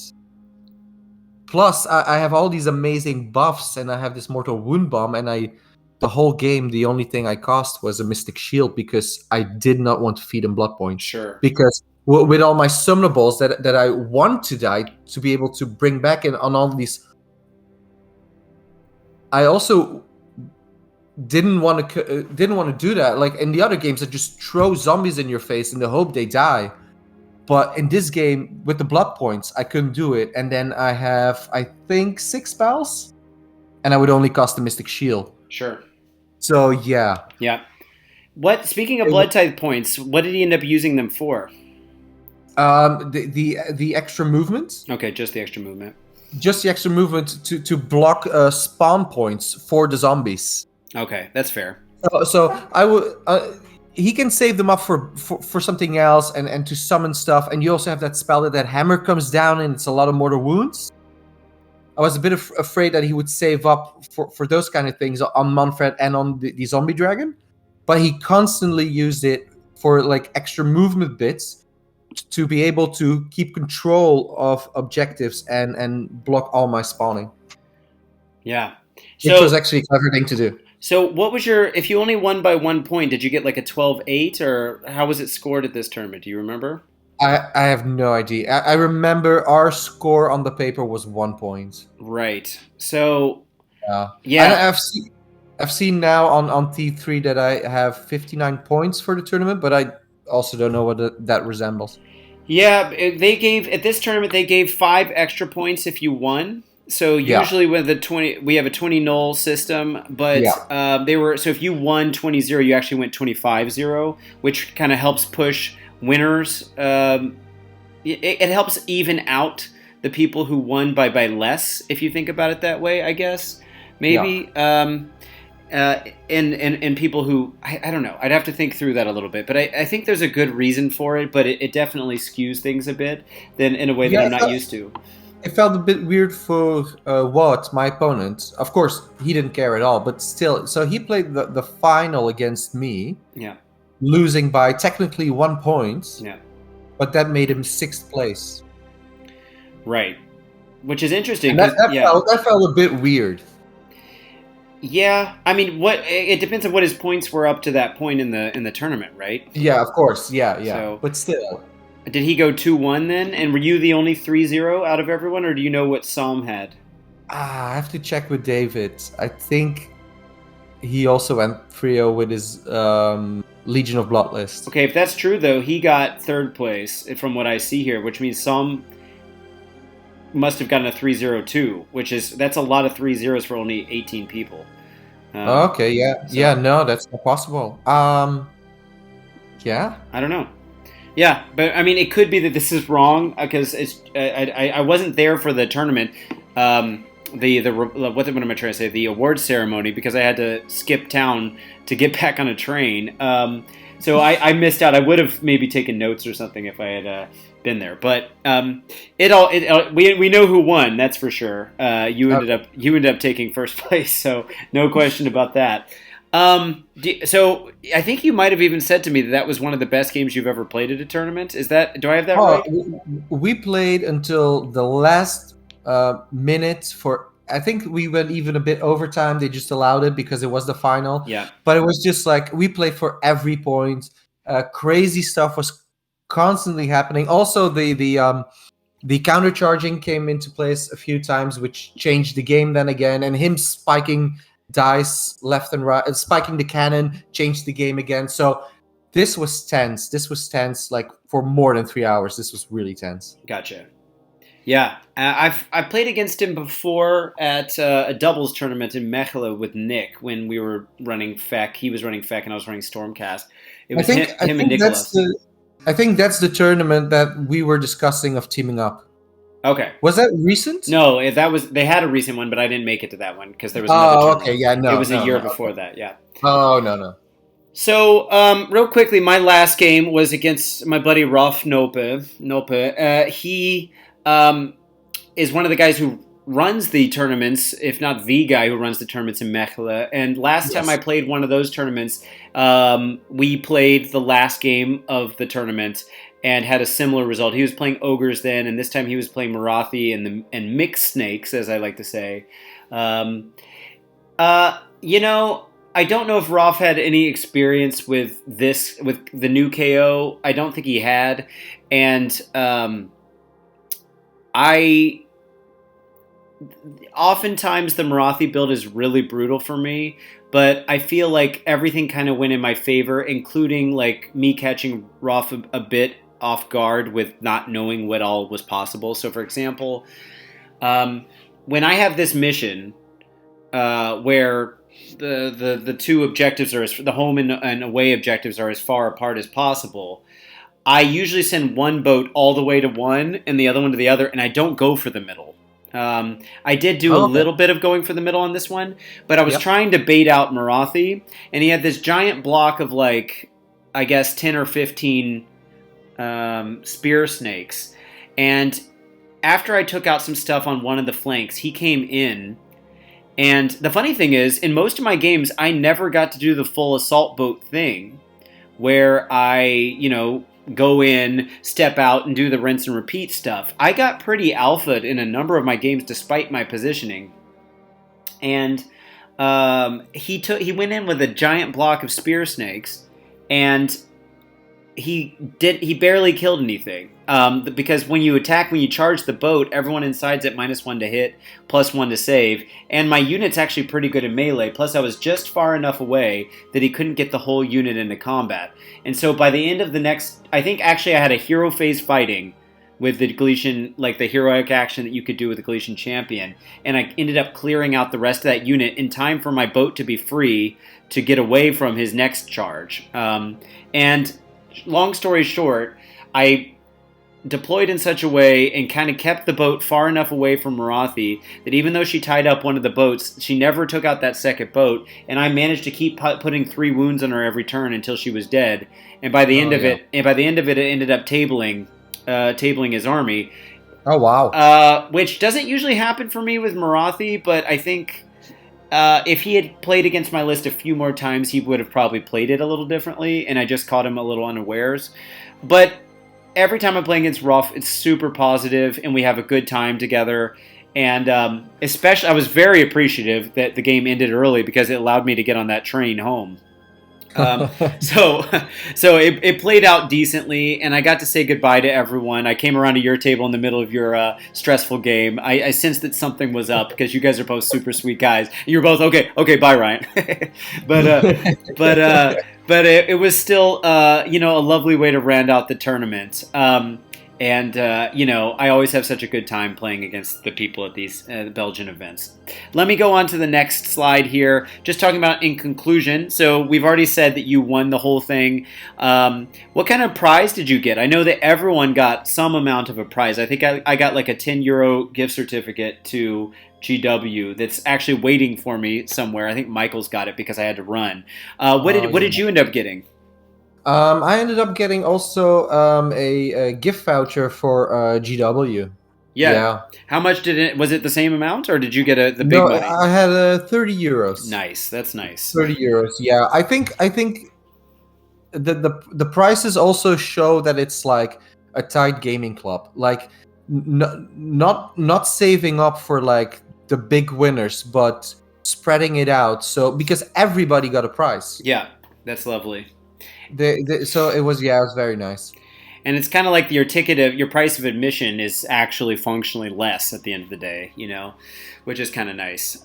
Plus, I have all these amazing buffs, and I have this mortal wound bomb, and the whole game, the only thing I cost was a mystic shield because I did not want to feed him blood points. Sure. Because with all my summonables that I want to die to be able to bring back in on all these, I also didn't want to do that. Like in the other games, I just throw zombies in your face in the hope they die. But in this game, with the blood points, I couldn't do it. And then I have, I think, 6 spells, and I would only cost a mystic shield. Sure. So yeah. Speaking of blood type points, what did he end up using them for? The extra movement. Okay, just the extra movement. Just the extra movement to block spawn points for the zombies. Okay, that's fair. So I would. He can save them up for something else and to summon stuff. And you also have that spell that hammer comes down and it's a lot of mortal wounds. I was a bit afraid that he would save up for those kind of things on Manfred and on the zombie dragon, but he constantly used it for like extra movement bits to be able to keep control of objectives and block all my spawning. Yeah. Which was actually a clever thing to do. So what was if you only won by 1 point, did you get like a 12-8 or how was it scored at this tournament? Do you remember? I have no idea. I remember our score on the paper was 1 point. Right. So, yeah. And I've seen now on T3 that I have 59 points for the tournament, but I also don't know what that resembles. Yeah, they gave at this tournament they gave 5 extra points if you won. So Yeah, usually with the 20, we have a 20-0 system, but yeah, they were so if you won 20-0, you actually went 25-0, which kind of helps push winners. It helps even out the people who won by less, if you think about it that way. I guess yeah. maybe. And people who I don't know. I'd have to think through that a little bit, but I think there's a good reason for it. But it definitely skews things a bit, then in a way that Yeah, I'm not used to. it felt a bit weird for Watt, my opponent. Of course, he didn't care at all, but still. So he played the final against me, Yeah, losing by technically 1 point, yeah, but that made him sixth place. right. Which is interesting And that, because that felt that felt a bit weird. yeah. I mean, what it depends on what his points were up to that point in the tournament, right? Yeah, of course. Yeah, yeah. So But still. did he go 2-1 then? And were you the only 3-0 out of everyone, or do you know what Psalm had? I have to check with David. I think he also went 3-0 with his Legion of Blood list. Okay, if that's true though, he got third place from what I see here, which means Psalm must have gotten a 3-0 too, which is that's a lot of 3-0s for only 18 people. Okay, yeah. So Yeah, no, that's not possible. Yeah. I don't know. Yeah, but I mean, it could be that this is wrong because it's I wasn't there for the tournament. The what am I trying to say? The award ceremony because I had to skip town to get back on a train. So I missed out. I would have maybe taken notes or something if I had been there. But we know who won. That's for sure. You ended up taking first place. So no question about that. So I think you might have even said to me that that was one of the best games you've ever played at a tournament. Is that? Do I have that Oh, right? we played until the last minute for. I think we went even a bit overtime. They just allowed it because it was the final. Yeah. But it was just like we played for every point. Crazy stuff was constantly happening. Also, the counter charging came into place a few times, which changed the game then again. And him spiking dice left and right, spiking the cannon changed the game again. So this was tense. This was tense, like for more than 3 hours. This was really tense. Gotcha. Yeah, I've played against him before at a doubles tournament in Mechelen with Nick when we were running FEC. He was running FEC and I was running Stormcast. It was him and Nicholas. I think that's the tournament that we were discussing of teaming up. Okay. Was that recent? No, that was they had a recent one, but I didn't make it to that one because there was another Oh, tournament. okay, yeah, no, it was a year no, before okay. that. Yeah. Oh, no. So, real quickly, my last game was against my buddy Rolf Nope. He is one of the guys who runs the tournaments, if not the guy who runs the tournaments in Mechelen. And last time I played one of those tournaments, we played the last game of the tournament and had a similar result. He was playing ogres then, and this time he was playing Marathi and mixed snakes, as I like to say. I don't know if Rolf had any experience with the new KO. I don't think he had, and oftentimes the Marathi build is really brutal for me, but I feel like everything kind of went in my favor, including like me catching Rolf a bit off guard with not knowing what all was possible. So, for example, when I have this mission where the two objectives are the home and away objectives are as far apart as possible, I usually send one boat all the way to one and the other one to the other, and I don't go for the middle. I did do a little bit of going for the middle on this one, but I was trying to bait out Marathi, and he had this giant block of like, I guess 10 or 15 spear snakes, and after I took out some stuff on one of the flanks, he came in. And the funny thing is, in most of my games, I never got to do the full assault boat thing, where I, go in, step out, and do the rinse and repeat stuff. I got pretty alphaed in a number of my games despite my positioning. And he went in with a giant block of spear snakes, and he barely killed anything. Because when you charge the boat, everyone inside's at -1 to hit, +1 to save, and my unit's actually pretty good in melee. Plus, I was just far enough away that he couldn't get the whole unit into combat. And so by the end of the next, I think actually I had a hero phase fighting with the Galician, like the heroic action that you could do with the Galician champion, and I ended up clearing out the rest of that unit in time for my boat to be free to get away from his next charge. And long story short, I deployed in such a way and kind of kept the boat far enough away from Marathi that even though she tied up one of the boats, she never took out that second boat, and I managed to keep putting 3 wounds on her every turn until she was dead. And by the end of it, it ended up tabling his army. Oh wow! Which doesn't usually happen for me with Marathi, but I think if he had played against my list a few more times, he would have probably played it a little differently, and I just caught him a little unawares. But every time I'm playing against Ruff, it's super positive, and we have a good time together. And especially, I was very appreciative that the game ended early because it allowed me to get on that train home. So it played out decently, and I got to say goodbye to everyone. I came around to your table in the middle of your stressful game. I sensed that something was up because you guys are both super sweet guys. You were both okay, bye, Ryan. but it was still a lovely way to round out the tournament. And I always have such a good time playing against the people at these Belgian events. Let me go on to the next slide here. Just talking about in conclusion. So we've already said that you won the whole thing. What kind of prize did you get? I know that everyone got some amount of a prize. I think I got like a €10 gift certificate to GW that's actually waiting for me somewhere. I think Michael's got it because I had to run. What did you end up getting? I ended up getting also a gift voucher for GW. Yeah. How much did it? Was it the same amount, or did you get the big money? I had €30. Nice. That's nice. €30. Yeah, I think the prices also show that it's like a tight gaming club. Like not saving up for like the big winners, but spreading it out. So because everybody got a prize. Yeah, that's lovely. So it was very nice. And it's kind of like your price of admission is actually functionally less at the end of the day, which is kind of nice.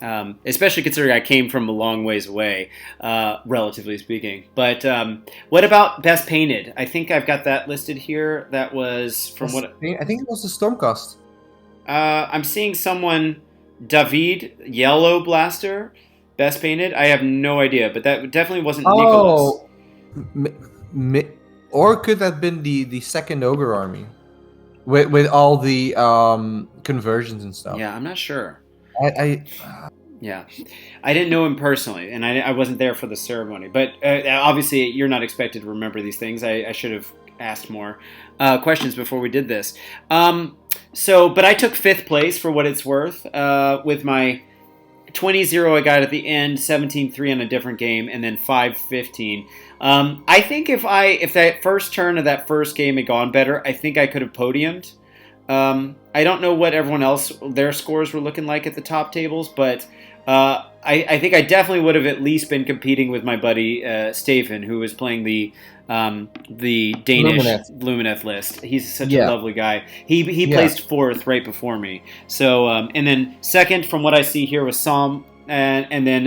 Especially considering I came from a long ways away, relatively speaking. But what about Best Painted? I think I've got that listed here. That was from I think it was the Stormcast. I'm seeing someone, David Yellow Blaster, Best Painted. I have no idea, but that definitely wasn't Niklaas. Or could that have been the second ogre army with all the conversions and stuff? Yeah, I'm not sure. Yeah, I didn't know him personally, and I wasn't there for the ceremony. But obviously, you're not expected to remember these things. I should have asked more questions before we did this. But I took 5th place for what it's worth with my 20-0 I got at the end, 17-3 on a different game, and then 5-15. I think if that first turn of that first game had gone better, I think I could have podiumed. I don't know what everyone else, their scores were looking like at the top tables, but I think I definitely would have at least been competing with my buddy Stephen, who was playing the Danish Lumineth list. He's such a lovely guy. He placed 4th right before me. So and then 2nd from what I see here was Sam, and then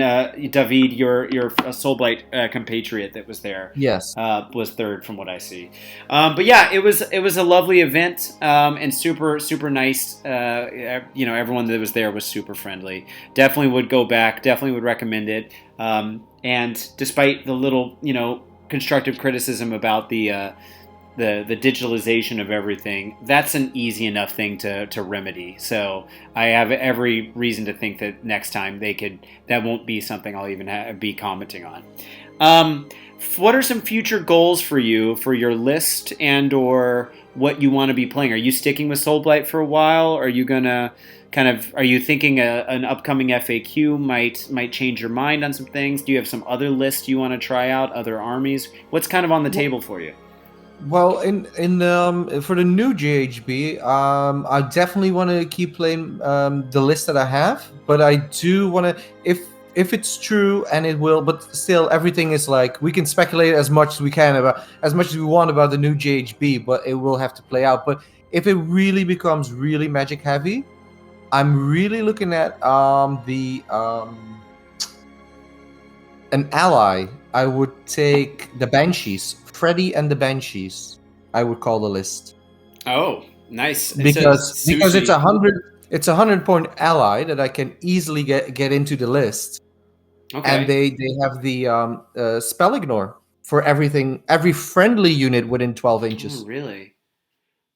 David, your Soulblight compatriot that was there. Yes, was 3rd from what I see. But yeah, it was a lovely event and super nice. Everyone that was there was super friendly. Definitely would go back. Definitely would recommend it. And despite the little constructive criticism about the digitalization of everything, that's an easy enough thing to remedy. So I have every reason to think that next time that won't be something I'll even be commenting on. What are some future goals for you for your list and or what you want to be playing? Are you sticking with Soulblight for a while? Are you gonna are you thinking an upcoming FAQ might change your mind on some things? Do you have some other lists you want to try out, other armies? What's kind of on the table for you? Well, in for the new JHB, I definitely want to keep playing the list that I have, but I do want to, if it's true, and it will, but still, everything is like we can speculate as much as we can about as much as we want about the new JHB, but it will have to play out. But if it really becomes really magic heavy, I'm really looking at an ally. I would take the Banshees, Freddy and the Banshees. I would call the list Oh, nice. because it's 100 point ally that I can easily get into the list, Okay. and they have the spell ignore for everything. Every friendly unit within 12 inches. Oh, really?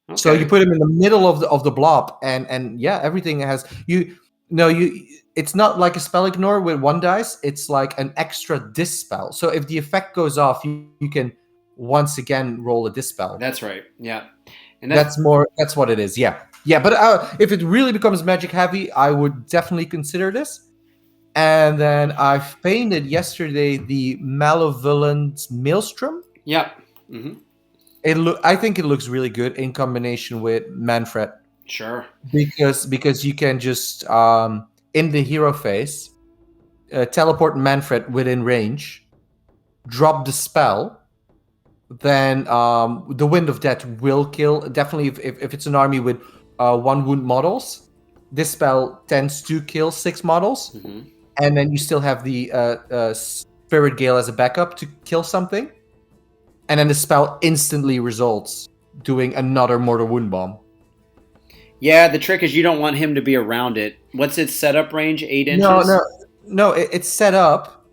Okay. So you put them in the middle of the blob, and yeah, everything has you. No, you. It's not like a spell ignore with one dice. It's like an extra dispel. So if the effect goes off, you can once again roll a dispel. That's right. Yeah. And That's what it is. Yeah, yeah. But if it really becomes magic heavy, I would definitely consider this. And then I've painted yesterday the Malevolent Maelstrom. Yeah. Mm-hmm. I think it looks really good in combination with Manfred. Sure. Because you can just in the hero phase teleport Manfred within range, drop the spell, then the Wind of Death will kill. Definitely, if it's an army with 1 wound models, this spell tends to kill 6 models, Mm-hmm. and then you still have the Spirit Gale as a backup to kill something, and then the spell instantly results doing another Mortal Wound Bomb. Yeah, the trick is you don't want him to be around it. What's its setup range? 8 inches? No. It's set up,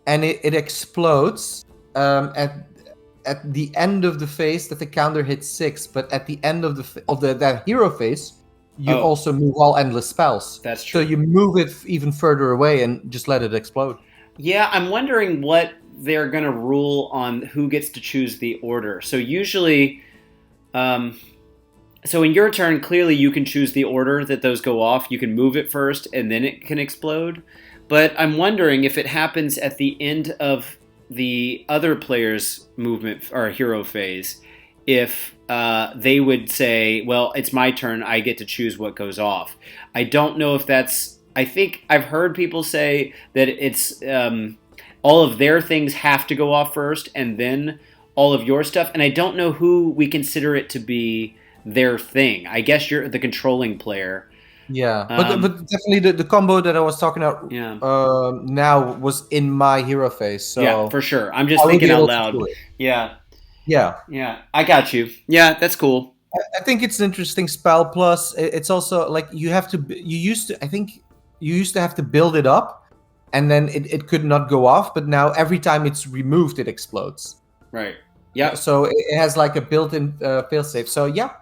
and it explodes at the end of the phase that the counter hits 6. But at the end of that hero phase, you also move all endless spells. That's true. So you move it even further away and just let it explode. Yeah, I'm wondering what they're going to rule on who gets to choose the order. So usually, so in your turn, clearly you can choose the order that those go off. You can move it first and then it can explode. But I'm wondering if it happens at the end of the other player's movement or hero phase, if they would say, well, it's my turn, I get to choose what goes off. I don't know if that's... I think I've heard people say that it's all of their things have to go off first and then all of your stuff. And I don't know who we consider it to be their thing. I guess you're the controlling player. Yeah, but definitely the combo that I was talking about now was in my hero phase. So yeah, for sure. I'm just thinking out loud. Yeah. I got you. Yeah, that's cool. I think it's an interesting spell. Plus, it's also like you used to have to build it up, and then it could not go off. But now every time it's removed, it explodes. Right. Yeah. So it has like a built-in failsafe. So yeah.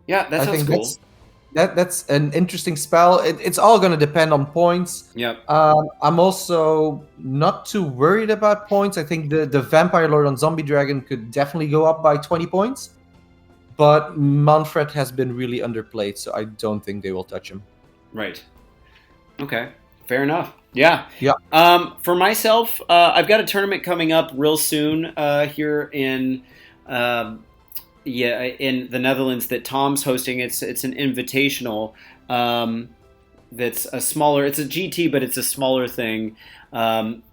That sounds cool. That's an interesting spell. It's all going to depend on points. Yep. I'm also not too worried about points. I think the Vampire Lord on Zombie Dragon could definitely go up by 20 points. But Manfred has been really underplayed, so I don't think they will touch him. Right. Okay. Fair enough. Yeah. For myself, I've got a tournament coming up real soon here in the Netherlands that Tom's hosting. It's an invitational that's a smaller. It's a GT, but it's a smaller thing. And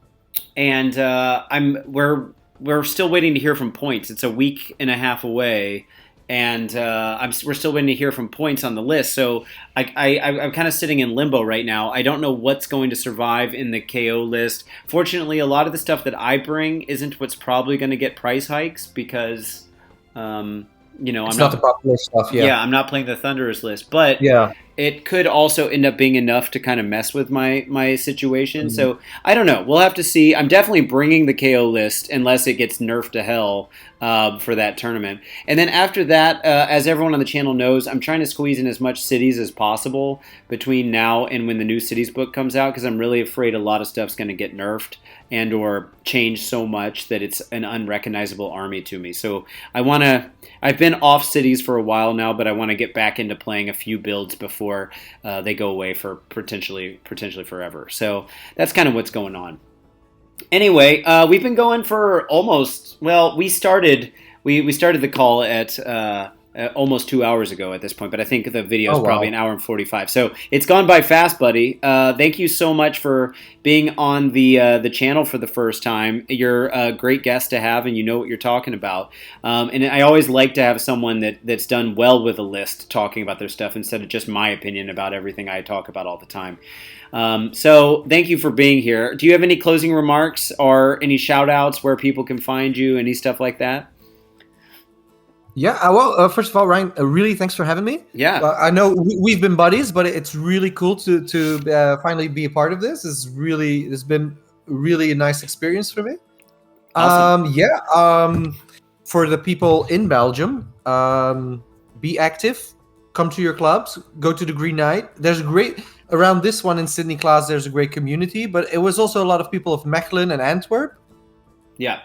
we're still waiting to hear from points. It's a week and a half away. And we're still waiting to hear from points on the list. So I'm kind of sitting in limbo right now. I don't know what's going to survive in the KO list. Fortunately, a lot of the stuff that I bring isn't what's probably going to get price hikes because, I'm not the popular stuff. Yeah, I'm not playing the Thunderers list. But it could also end up being enough to kind of mess with my situation. Mm-hmm. So I don't know. We'll have to see. I'm definitely bringing the KO list unless it gets nerfed to hell for that tournament. And then after that, as everyone on the channel knows, I'm trying to squeeze in as much cities as possible between now and when the new cities book comes out because I'm really afraid a lot of stuff's going to get nerfed and or change so much that it's an unrecognizable army to me. So I've been off cities for a while now, but I want to get back into playing a few builds before they go away for potentially forever. So that's kind of what's going on. Anyway, we've been going for almost, we started the call at almost 2 hours ago at this point, but I think the video is Oh probably wow. an hour and 45. So it's gone by fast, buddy. Thank you so much for being on the channel for the first time. You're a great guest to have, and you know what you're talking about. And I always like to have someone that's done well with a list talking about their stuff instead of just my opinion about everything I talk about all the time. So thank you for being here. Do you have any closing remarks or any shout outs where people can find you, any stuff like that? Yeah, first of all, Ryan, really thanks for having me. Yeah. I know we've been buddies, but it's really cool to finally be a part of this. It's been really a nice experience for me. Awesome. Yeah. For the people in Belgium, be active. Come to your clubs. Go to the Green Knight. There's a great around this one in Sint Niklaas. There's a great community, but it was also a lot of people of Mechelen and Antwerp. Yeah.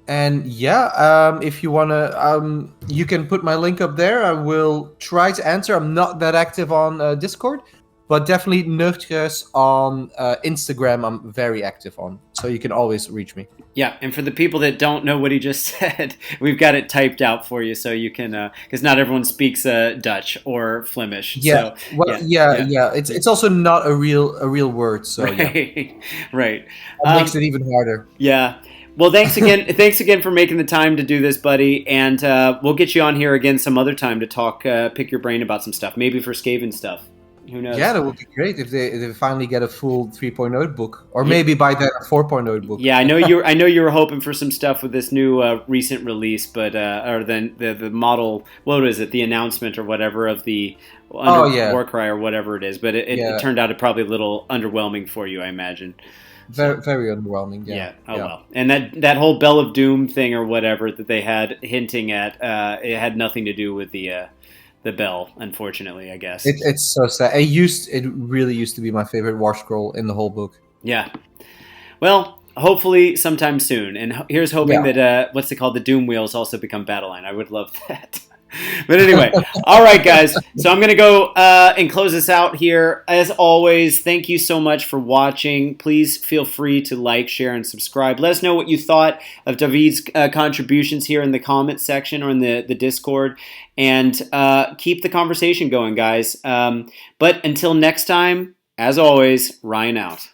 And yeah, if you wanna, you can put my link up there. I will try to answer. I'm not that active on Discord, but definitely Nurtjes on Instagram. I'm very active on, so you can always reach me. Yeah, and for the people that don't know what he just said, we've got it typed out for you so you can, because not everyone speaks Dutch or Flemish. Yeah, So well, yeah, yeah. It's also not a real word, so yeah, right, right. that makes it even harder. Yeah. Well, thanks again. Thanks again for making the time to do this, buddy. And we'll get you on here again some other time to talk, pick your brain about some stuff, maybe for Skaven stuff. Who knows? Yeah, that would be great if they finally get a full 3.0 book, or maybe by then a 4.0 book. Yeah, I know you were hoping for some stuff with this new recent release, but or then the model. What is it? The announcement or whatever of the Warcry or whatever it is. But it turned out probably a little underwhelming for you, I imagine. Very, very underwhelming. Yeah. Oh well. And that whole Bell of Doom thing or whatever that they had hinting at, it had nothing to do with the bell. Unfortunately, I guess It's so sad. It really used to be my favorite war scroll in the whole book. Yeah. Well, hopefully sometime soon. And here's hoping that what's it called? The Doom Wheels also become Battleline. I would love that. But anyway, all right, guys. So I'm going to go and close this out here. As always, thank you so much for watching. Please feel free to like, share, and subscribe. Let us know what you thought of David's contributions here in the comment section or in the Discord. And keep the conversation going, guys. But until next time, as always, Ryan out.